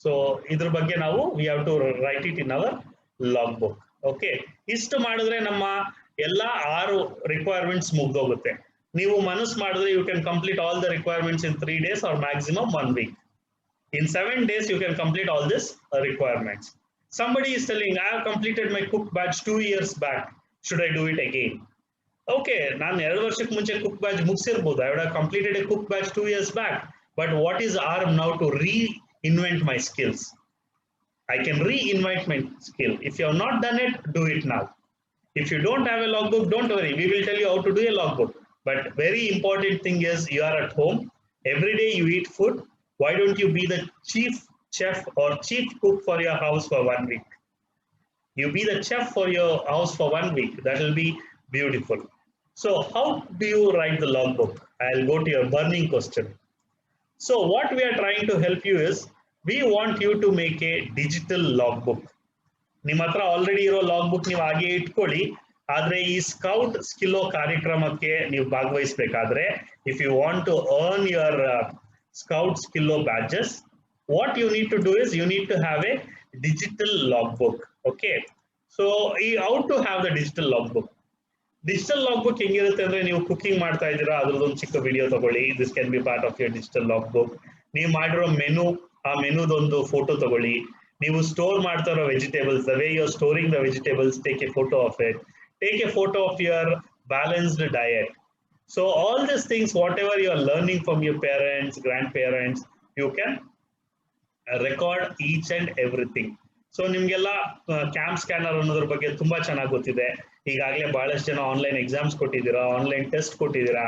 So ಇದ್ರ ಬಗ್ಗೆ ನಾವು we have to write it in our logbook. Okay, ಇಷ್ಟು ಮಾಡಿದ್ರೆ ನಮ್ಮ ಎಲ್ಲ 6 requirements ಮುಗ್ದೋಗುತ್ತೆ. ನೀವು ಮನಸ್ಸು ಮಾಡಿದ್ರೆ you can complete all the requirements in 3 days or maximum 1 week. In 7 days you can complete all this requirements. Somebody is telling I have completed my cook badge 2 years back, should I do it again? Okay, ನಾನು 2 ವರ್ಷಕ್ಕೆ ಮುಂಚೆ cook badge ಮುಗಿಸಿರಬಹುದು. I would have completed a cook badge 2 years back, but what is arm now to reinvent my skills? I can reinvent my skill. If you have not done it, do it now. If you don't have a logbook, don't worry, we will tell you how to do a logbook. But very important thing is you are at home, every day you eat food. Why don't you be the chief chef or chief cook for your house for 1 week? You be the chef for your house for 1 week. That will be beautiful. So how do you write the logbook? I'll go to your burning question. So what we are trying to help you is we want you to make a digital logbook. ನಿಮ್ಮ ಹತ್ರ already ಇರೋ ಲಾಗ್ಬುಕ್ ನೀವು ಹಾಗೆ ಇಟ್ಕೊಳ್ಳಿ. ಆದ್ರೆ ಈ scout Skillo ಕಾರ್ಯಕ್ರಮಕ್ಕೆ ನೀವು ಭಾಗವಹಿಸಬೇಕಾದ್ರೆ if you want to earn your scout Skillo badges, what you need to do is you need to have a digital logbook. Okay, so how to have the digital logbook? Digital logbook ಹೆಂಗಿರುತ್ತೆ ಅಂದ್ರೆ, ನೀವು cooking ಮಾಡ್ತಾ ಇದ್ದೀರಾ, ಅದ್ರದ್ದೊಂದು ಚಿಕ್ಕ video ತಗೊಳ್ಳಿ. This can be part of your digital logbook. ನೀವು ಮಾಡಿರೋ menu, ಆ ಮೆನುದೊಂದು ಫೋಟೋ ತಗೊಳ್ಳಿ. ನೀವು ಸ್ಟೋರ್ ಮಾಡ್ತಾ ಇರೋ vegetables, the way you are storing the vegetables, take a photo of it. Take a photo of your balanced diet. So all these things, whatever you are learning from your parents, grandparents, you can record each and everything. So ನಿಮ್ಗೆಲ್ಲ cam scanner ಅನ್ನೋದ್ರ ಬಗ್ಗೆ ತುಂಬಾ ಚೆನ್ನಾಗಿ ಗೊತ್ತಿದೆ. ಈಗಾಗಲೇ ಬಹಳಷ್ಟು ಜನ online exams ಕೊಟ್ಟಿದ್ದೀರಾ, ಆನ್ಲೈನ್ ಟೆಸ್ಟ್ ಕೊಟ್ಟಿದ್ದೀರಾ.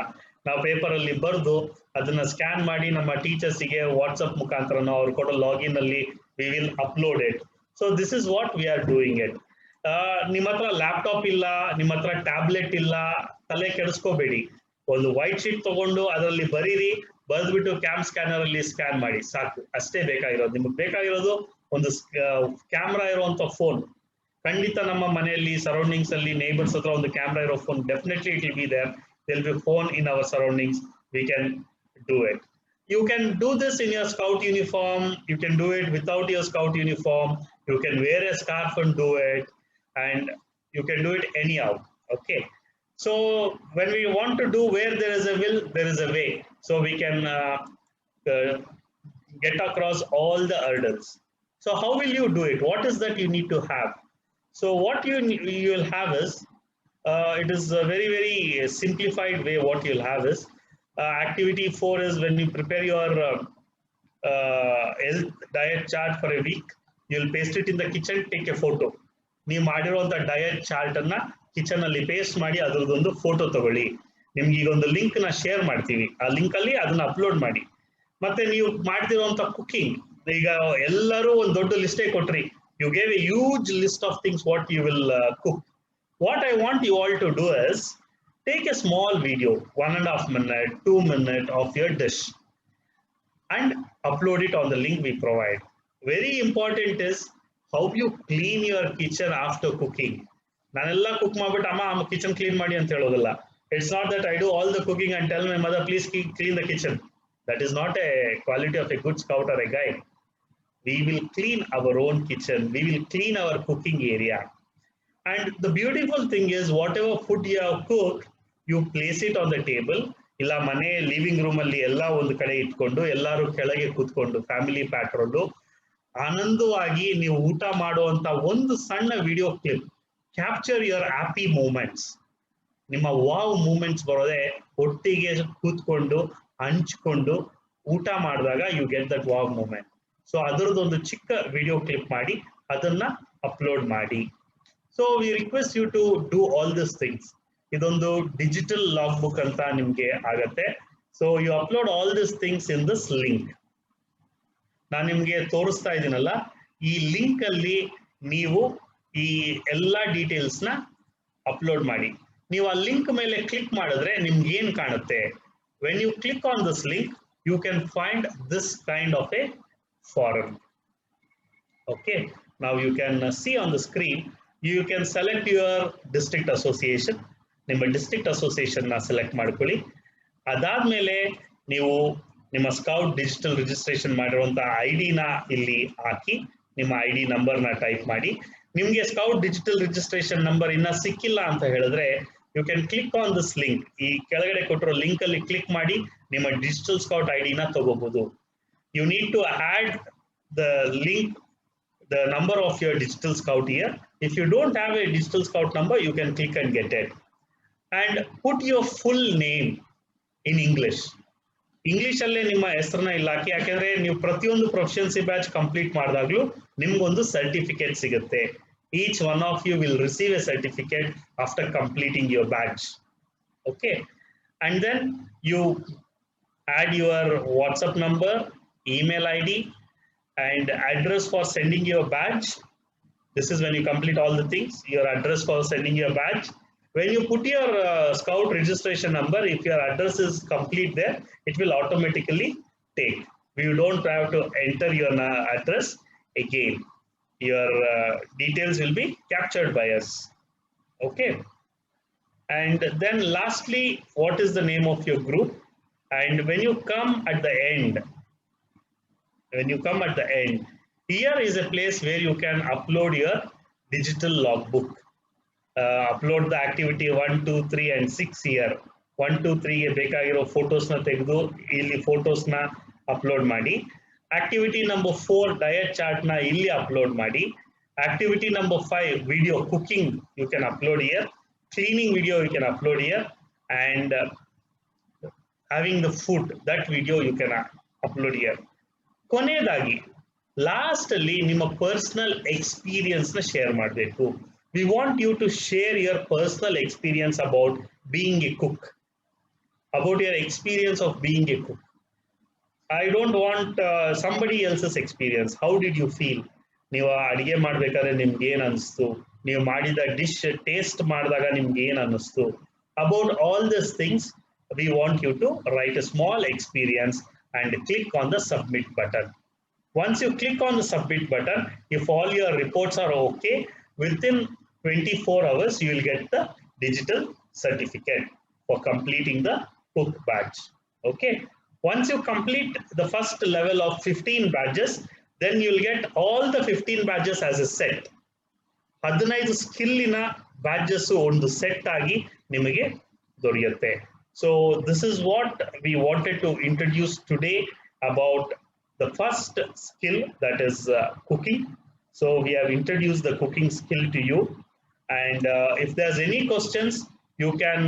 ನಾವು ಪೇಪರ್ ಅಲ್ಲಿ ಬರೆದು ಅದನ್ನ ಸ್ಕ್ಯಾನ್ ಮಾಡಿ ನಮ್ಮ ಟೀಚರ್ಸಿಗೆ ವಾಟ್ಸಪ್ ಮುಖಾಂತರನೋ ಅವ್ರು ಕೊಡೋ ಲಾಗಿನ್ ಅಲ್ಲಿ we will upload it. So this is what we are doing it. ನಿಮ್ಮ ಹತ್ರ ಲ್ಯಾಪ್ಟಾಪ್ ಇಲ್ಲ, ನಿಮ್ಮ ಹತ್ರ ಟ್ಯಾಬ್ಲೆಟ್ ಇಲ್ಲ, ತಲೆ ಕೆಡಿಸ್ಕೋಬೇಡಿ. ಒಂದು ವೈಟ್ ಶೀಟ್ ತಗೊಂಡು ಅದರಲ್ಲಿ ಬರೀರಿ, ಬರೆದ್ಬಿಟ್ಟು ಕ್ಯಾಮ್ ಸ್ಕ್ಯಾನರ್ ಅಲ್ಲಿ ಸ್ಕ್ಯಾನ್ ಮಾಡಿ, ಸಾಕು. ಅಷ್ಟೇ ಬೇಕಾಗಿರೋದು. ನಿಮಗೆ ಬೇಕಾಗಿರೋದು ಒಂದು ಕ್ಯಾಮ್ರಾ ಇರುವಂತ ಫೋನ್. ಖಂಡಿತ ನಮ್ಮ ಮನೆಯಲ್ಲಿ ಸರೌಂಡಿಂಗ್ಸ್ ಅಲ್ಲಿ ನೇಬರ್ಸ್ ಹತ್ರ ಒಂದು ಕ್ಯಾಮ್ರಾ ಇರೋ phone, definitely it will be there. there will be phone in our surroundings. We can do it. You can do this in your scout uniform. You can do it without your scout uniform. You can wear a scarf and do it, and you can do it anyhow. Okay, so when we want to do, where there is a will, there is a way. So we can get across all the hurdles. So how will you do it? What is that you need to have? So what you will have is, it is a very, very simplified way. What you'll have is, activity 4 is when you prepare your health diet chart for a week, you'll paste it in the kitchen, take a photo. ನೀವು ಮಾಡಿರುವಂತ diet chart ಅನ್ನ kitchen ಅಲ್ಲಿ paste ಮಾಡಿ ಅದ್ರದ್ದೊಂದು photo ತಗೊಳ್ಳಿ. ನಿಮ್ಗೆ ಈಗ ಒಂದು link ನ ಶೇರ್ ಮಾಡ್ತೀವಿ, ಆ ಲಿಂಕ್ ಅಲ್ಲಿ ಅದನ್ನ ಅಪ್ಲೋಡ್ ಮಾಡಿ. ಮತ್ತೆ ನೀವು ಮಾಡ್ತಿರುವಂತ ಕುಕಿಂಗ್, ಈಗ ಎಲ್ಲರೂ ಒಂದು ದೊಡ್ಡ ಲಿಸ್ಟೇ ಕೊಟ್ರಿ, you gave a huge list of things what you will cook. What I want you all to do is take a small video, 1.5 minute, 2 minute of your dish, and upload it on the link we provide. Very important is how you clean your kitchen after cooking. Nanella cook mabit amma kitchen clean ಮಾಡಿ ಅಂತ ಹೇಳೋದಿಲ್ಲ. It's not that I do all the cooking and tell my mother please clean the kitchen. That is not a quality of a good scout or a guide. We will clean our own kitchen. We will clean our cooking area. And the beautiful thing is, whatever food you have cooked, you place it on the table. ಇಲ್ಲ ಮನೆ living room ಅಲ್ಲಿ ಎಲ್ಲ ಒಂದು ಕಡೆ ಇಟ್ಕೊಂಡು ಎಲ್ಲರೂ ಕೆಳಗೆ ಕೂತ್ಕೊಂಡು ಫ್ಯಾಮಿಲಿ ಪ್ಯಾಟ್ರೋಲ್ ಆನಂದವಾಗಿ ನೀವು ಊಟ ಮಾಡುವಂತ ಒಂದು ಸಣ್ಣ video clip, capture your happy moments. ನಿಮ್ಮ ವಾವ್ ಮೂಮೆಂಟ್ಸ್ ಬರೋದೆ ಒಟ್ಟಿಗೆ ಕೂತ್ಕೊಂಡು ಹಂಚ್ಕೊಂಡು ಊಟ ಮಾಡಿದಾಗ you get that wow moment. So ಅದರದ್ದೊಂದು ಚಿಕ್ಕ ವಿಡಿಯೋ ಕ್ಲಿಪ್ ಮಾಡಿ ಅದನ್ನ ಅಪ್ಲೋಡ್ ಮಾಡಿ. So we request you to do all these things. ಇದೊಂದು ಡಿಜಿಟಲ್ ಲಾಗ್ ಬುಕ್ ಅಂತ ನಿಮ್ಗೆ ಆಗತ್ತೆ. So you upload all this things in this link. ನಾನು ನಿಮ್ಗೆ ತೋರಿಸ್ತಾ ಇದ್ದೀನಲ್ಲ, ಈ ಲಿಂಕ್ ಅಲ್ಲಿ ನೀವು ಈ ಎಲ್ಲಾ ಡೀಟೇಲ್ಸ್ ನ ಅಪ್ಲೋಡ್ ಮಾಡಿ. ನೀವು ಆ ಲಿಂಕ್ ಮೇಲೆ ಕ್ಲಿಕ್ ಮಾಡಿದ್ರೆ ನಿಮ್ಗೆ ಏನ್ ಕಾಣುತ್ತೆ? When you click on this link, you can find this kind of a form. Okay, now you can see on the screen. You can select your district association. ನಿಮ್ಮ district association ನ select ಮಾಡ್ಕೊಳ್ಳಿ. ಅದಾದ್ಮೇಲೆ ನೀವು ನಿಮ್ಮ scout digital registration ಮಾಡಿರುವಂತ ID ನ ಇಲ್ಲಿ ಹಾಕಿ ನಿಮ್ಮ ID ನಂಬರ್ ನ ಟೈಪ್ ಮಾಡಿ. ನಿಮ್ಗೆ ಸ್ಕೌಟ್ ಡಿಜಿಟಲ್ ರಿಜಿಸ್ಟ್ರೇಷನ್ ನಂಬರ್ ಇನ್ನ ಸಿಕ್ಕಿಲ್ಲ ಅಂತ ಹೇಳಿದ್ರೆ, you can click on this link. ಈ ಕೆಳಗಡೆ ಕೊಟ್ಟಿರೋ ಲಿಂಕ್ ಅಲ್ಲಿ ಕ್ಲಿಕ್ ಮಾಡಿ ನಿಮ್ಮ ಡಿಜಿಟಲ್ ಸ್ಕೌಟ್ ID ನ ತಗೋಬಹುದು. You need to add the link, the number of your digital scout here. If you don't have a digital scout number, you can click and get it. And put your full name in English. English ಅಲ್ಲೇ ನಿಮ್ಮ ಹೆಸರನ್ನ ಇಲ್ಲಿ ಹಾಕಿ, ಯಾಕೆಂದ್ರೆ ನೀವು ಪ್ರತಿಯೊಂದು proficiency batch complete ಮಾಡಿದಾಗ್ಲೂ ನಿಮ್ಗೊಂದು certificate ಸಿಗುತ್ತೆ. Each one of you will receive a certificate after completing your batch. Okay, and then you add your WhatsApp number, email ID, and address for sending your badge. This is when you complete all the things, your address for sending your badge. When you put your scout registration number, if your address is complete there, it will automatically take. You don't have to enter your address again. Your details will be captured by us. Okay, And then lastly, what is the name of your group? And when you come at the end, here is a place where you can upload your digital logbook. Upload the activity 1, 2, 3 and 6 here. 1, 2, 3 ಗೆ ಬೇಕಾಗಿರೋ ಫೋಟೋಸ್ನ ತೆಗೆದು ಇಲ್ಲಿ ಫೋಟೋಸ್ನ upload ಮಾಡಿ. Activity number 4 diet ಚಾರ್ಟ್ನ ಇಲ್ಲಿ upload ಮಾಡಿ. Activity number 5 video cooking you can upload here. Cleaning video you can upload here. And having the food, that video you can upload here. ಕೊನೆಯದಾಗಿ last ಅಲ್ಲಿ ನಿಮ್ಮ ಪರ್ಸನಲ್ ಎಕ್ಸ್ಪೀರಿಯನ್ಸ್ ನ share ಮಾಡಬೇಕು. We want you to share your personal experience about being a cook, about your experience of being a cook. I don't want somebody else's experience. How did you feel? ನೀವು ಅಡಿಗೆ ಮಾಡ್ಬೇಕಾದ್ರೆ ನಿಮ್ಗೆ ಏನ್ ಅನಿಸ್ತು, ನೀವು ಮಾಡಿದ ಡಿಶ್ ಟೇಸ್ಟ್ ಮಾಡಿದಾಗ ನಿಮ್ಗೆ ಏನ್ ಅನಿಸ್ತು, about all these things we want you to write a small experience and click on the submit button. Once you click on the submit button, if all your reports are okay, within 24 hours you will get the digital certificate for completing the cook badge. Okay, once you complete the first level of 15 badges, then you will get all the 15 badges as a set. 15 ಸ್ಕಿಲ್ಲಿನ badges ಒಂದು set ಆಗಿ ನಿಮಗೆ ದೊರೆಯುತ್ತೆ. So this is what we wanted to introduce today about the first skill, that is cooking. So we have introduced the cooking skill to you, and if there's any questions, you can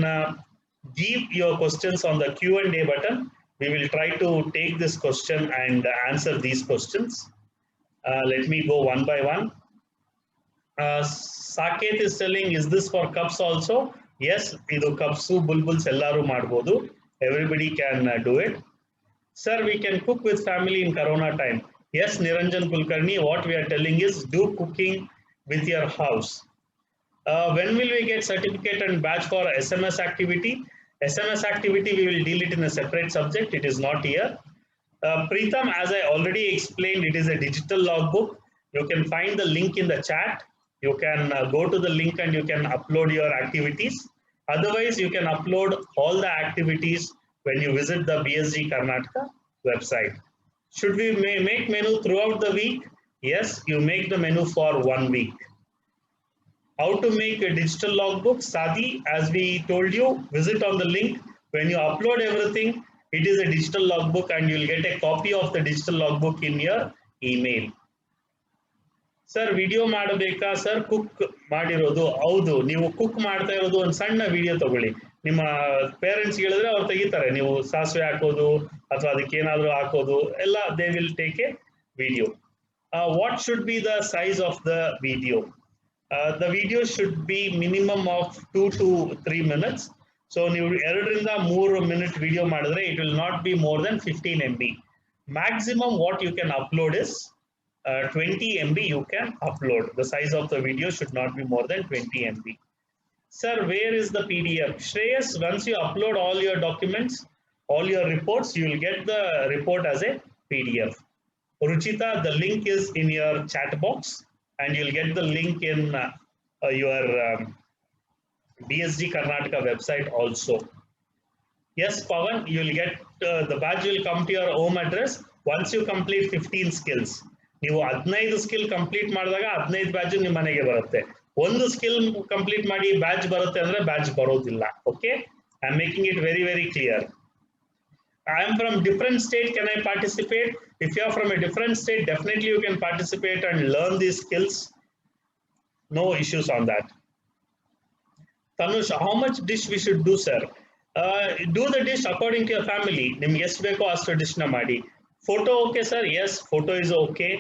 give your questions on the Q&A button. We will try to take this question and answer these questions. Let me go one by one. Saket is telling, is this for cups also? Yes, idu cups, bulbuls ellaru madbodu. Everybody can do it. Sir, we can cook with family in Corona time. Yes, Niranjan Kulkarni, what we are telling is do cooking with your house. When will we get certificate and badge for SMS activity? SMS activity, we will deal it in a separate subject. It is not here. Preetham, as I already explained, it is a digital logbook. You can find the link in the chat. You can go to the link and you can upload your activities. Otherwise, you can upload all the activities when you visit the BSG Karnataka website. Should we make menu throughout the week? Yes, you make the menu for 1 week. How to make a digital logbook? Sadi, as we told you, visit on the link. When you upload everything, it is a digital logbook and you will get a copy of the digital logbook in your email. Sir, video ಮಾಡಬೇಕಾ sir? Cook ಮಾಡಿರೋದು ಹೌದು. ನೀವು cook ಮಾಡ್ತಾ ಇರೋದು ಒಂದು ಸಣ್ಣ video ತಗೊಳ್ಳಿ. ನಿಮ್ಮ ಪೇರೆಂಟ್ಸ್ ಹೇಳಿದ್ರೆ ಅವ್ರು ತೆಗಿತಾರೆ. ನೀವು ಸಾಸಿವೆ ಹಾಕೋದು ಅಥವಾ ಅದಕ್ಕೆ ಏನಾದರೂ ಹಾಕೋದು ಎಲ್ಲ, they will take A video. What should be the size of the video? The video should be minimum of 2 to 3 minutes. So ನೀವು 2 ರಿಂದ 3 minute video ಮಾಡಿದ್ರೆ it will not be more than 15 MB. Maximum what you can upload is 20 MB you can upload. The size of the video should not be more than 20 MB. Sir, where is the PDF? Shreyas, once you upload all your documents, all your reports, you will get the report as a PDF. Ruchita, the link is in your chat box. And you'll get the link in your BSG Karnataka website also. Yes, Pawan, you'll get the badge will come to your home address once you complete 15 skills. ನೀವು 15 skill complete ಮಾಡಿದಾಗ 15 badge ನಿಮ್ಮ ಮನೆಗೆ ಬರುತ್ತೆ. ಒಂದು skill complete ಮಾಡಿ badge ಬರುತ್ತೆ ಅಂದ್ರೆ badge ಬರೋದಿಲ್ಲ. Okay, I am making it very very clear. I am from different state, can I participate? If you are from a different state, definitely you can participate and learn these skills. No issues on that. Tanush, how much dish we should do, sir? Do the dish according to your family. Nimge ಎಷ್ಟು ಬೇಕೋ ಅಷ್ಟು dish na ಮಾಡಿ. Photo okay, sir? Yes, photo is okay.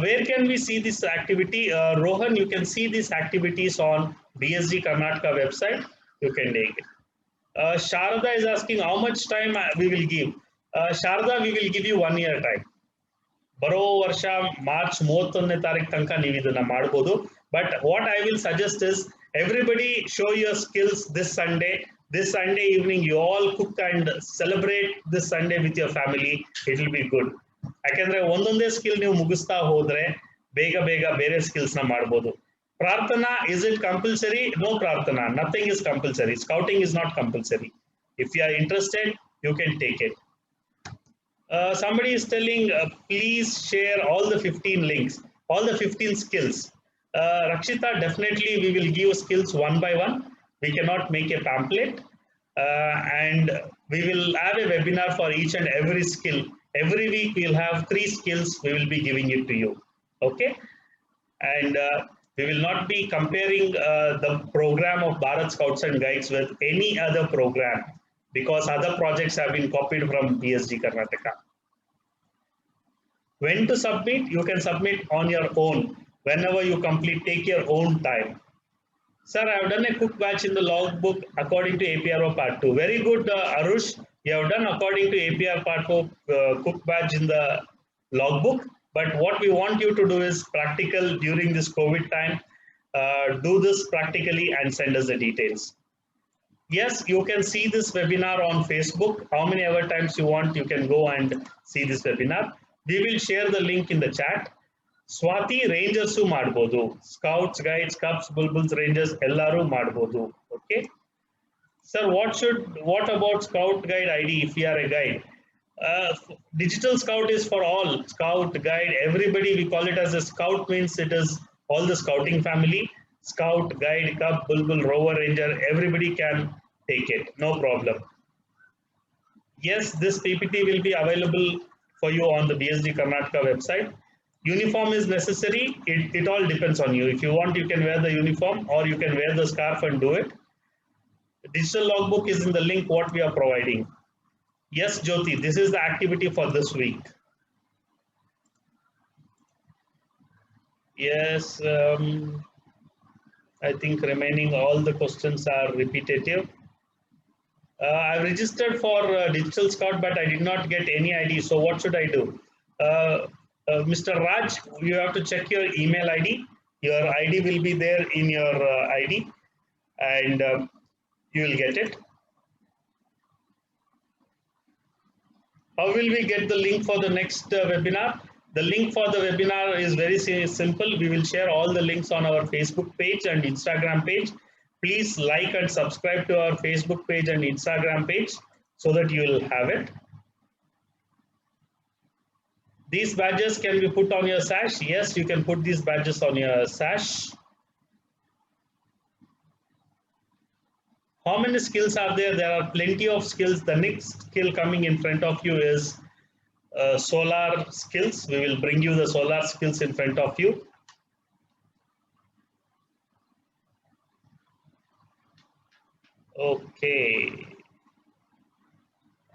Where can we see this activity? Rohan, you can see these activities on BSG Karnataka website. You can take it. Sharda is asking how much time we will give. Sharda, we will give you 1 year time. ಬರೋ ವರ್ಷ March 31ನೇ ತಾರೀಕು ತನಕ ನೀವು ಇದನ್ನ ಮಾಡಬಹುದು. But what I will suggest is everybody show your skills this Sunday. This Sunday evening you all cook and celebrate this Sunday with your family. It will be good. ಯಾಕಂದ್ರೆ ಒಂದೊಂದೇ skill ನೀವು ಮುಗಿಸ್ತಾ ಹೋದ್ರೆ ಬೇಗ ಬೇಗ ಬೇರೆ ಸ್ಕಿಲ್ಸ್ ನ ಮಾಡಬಹುದು. Prarthana, is it compulsory? No, Prarthana, nothing is compulsory. Scouting is not compulsory. If you are interested, you can take it. Somebody is telling, please share all the 15 links, all the 15 skills. Rakshita, definitely we will give skills one by one. We cannot make a pamphlet. And we will have a webinar for each and every skill. Every week we'll have 3 skills, we will be giving it to you. Okay? And we will not be comparing the program of Bharat Scouts and Guides with any other program, because other projects have been copied from BSG Karnataka. When to submit? You can submit on your own. Whenever you complete, take your own time. Sir, I have done a cook batch in the logbook according to APRO Part 2. Very good, Arush. You have done according to APR Part 4 cook batch in the logbook. But what we want you to do is practical during this COVID time. Do this practically and send us the details. Yes, you can see this webinar on Facebook. How many ever times you want, you can go and see this webinar. We will share the link in the chat. Swati, Rangers Madbodu. Scouts, Guides, Cubs, Bulbuls, Rangers, Ellaru Madbodu. Okay. Sir, what about Scout Guide ID if you are a guide? Digital Scout is for all. Scout, Guide, everybody, we call it as a Scout, means it is all the scouting family. Scout, Guide, Cub, Bulbul, Rover, Ranger, everybody can take it. No problem. Yes, this PPT will be available for you on the BSG Karnataka website. Uniform is necessary. It all depends on you. If you want, you can wear the uniform or you can wear the scarf and do it. The digital logbook is in the link what we are providing. Yes, Jyoti, this is the activity for this week. Yes, I think remaining all the questions are repetitive. I registered for Digital Scout, but I did not get any ID. So what should I do? Mr. Raj, you have to check your email ID. Your ID will be there in your ID, and you will get it. How will we get the link for the next webinar? The link for the webinar is very simple. We will share all the links on our Facebook page and Instagram page. Please like and subscribe to our Facebook page and Instagram page so that you will have it. These badges can be put on your sash. Yes, you can put these badges on your sash. How many skills are there? There are plenty of skills. The next skill coming in front of you is solar skills. We will bring you the solar skills in front of you. Okay.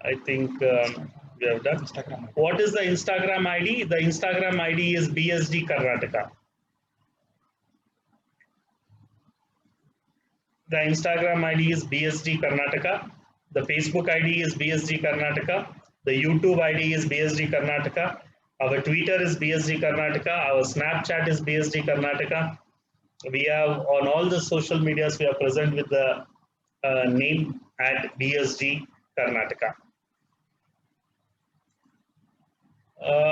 I think we have done. What is the Instagram ID? The Instagram ID is BSG Karnataka. The Instagram ID is BSG Karnataka. The Facebook ID is BSG Karnataka. The YouTube ID is BSG Karnataka. Our Twitter is BSG Karnataka. Our Snapchat is BSG Karnataka. We have on all the social medias, we are present with the name at BSG Karnataka.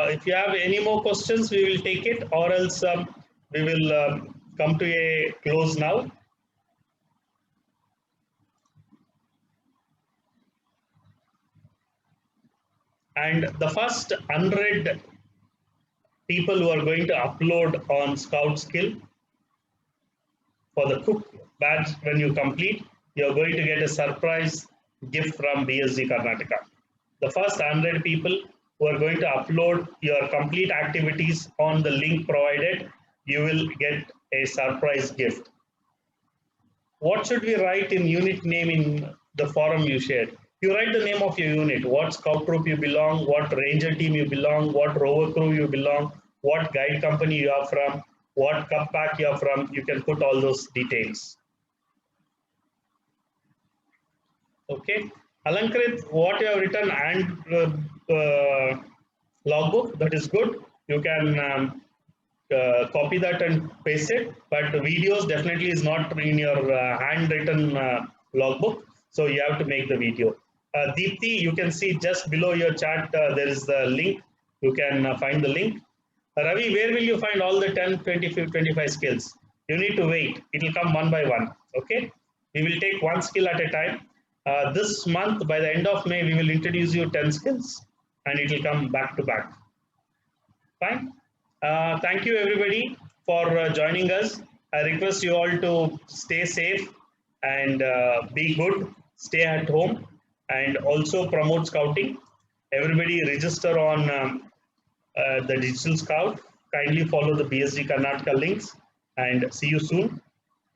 If you have any more questions, we will take it, or else we will come to a close now. And the first 100 people who are going to upload on Scout Skill for the cook badge, when you complete, you're going to get a surprise gift from BSG Karnataka. The first 100 people who are going to upload your complete activities on the link provided, you will get a surprise gift. What should we write in unit name in the forum you shared? You write the name of your unit, what scout troop you belong, what ranger team you belong, what rover crew you belong, what guide company you are from, what cup pack you are from. You can put all those details. Okay. Alankrit, what you have written and logbook, that is good. You can copy that and paste it, but videos definitely is not in your handwritten logbook. So you have to make the video. Deepthi, you can see just below your chat, there is the link. You can find the link. Ravi, where will you find all the 10, 20, 25 skills? You need to wait. It will come one by one. Okay. We will take one skill at a time. This month, by the end of May, we will introduce you 10 skills and it will come back to back. Fine. Thank you everybody for joining us. I request you all to stay safe and be good, stay at home and also promote scouting. Everybody register on the Digital Scout. Kindly follow the BSG Karnataka links and see you soon.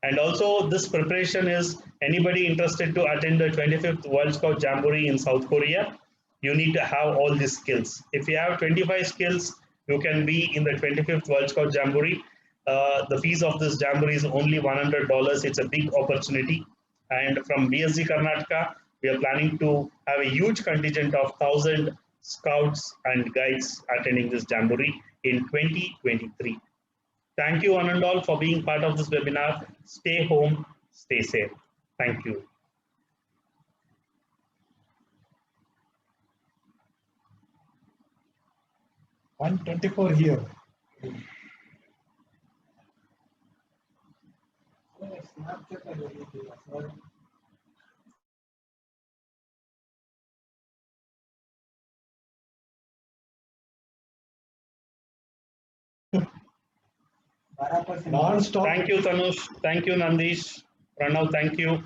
And also this preparation is anybody interested to attend the 25th World Scout Jamboree in South Korea, you need to have all these skills. If you have 25 skills, you can be in the 25th World Scout Jamboree. The fees of this Jamboree is only $100. It's a big opportunity. And from BSG Karnataka, we are planning to have a huge contingent of 1,000 scouts and guides attending this Jamboree in 2023. Thank you one and all for being part of this webinar. Stay home, stay safe. Thank you. $124 here. Non-stop. Thank you, Tanush. Thank you, Nandish. Pranav, thank you.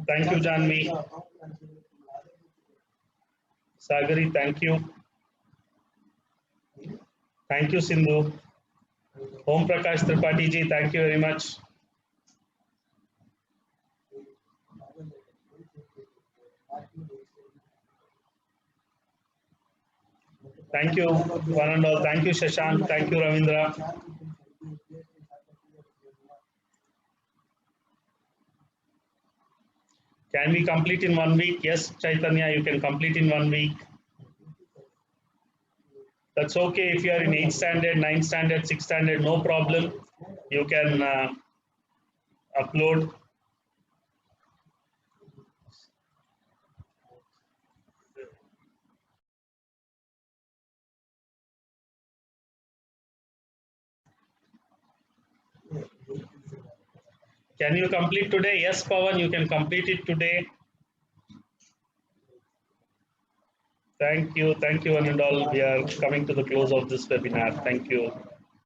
Thank you, Janvi. Sagari, thank you. Thank you, Sindhu. Om Prakash Tripathi ji, thank you very much. Thank you, one and all. Thank you, Shashank. Thank you, Ravindra. Can we complete in 1 week? Yes, Chaitanya, you can complete in 1 week. That's okay if you are in 8th standard, 9th standard, 6th standard, no problem. You can upload. Can you complete today? Yes, Pawan, you can complete it today. Thank you, one and all. We are coming to the close of this webinar. Thank you.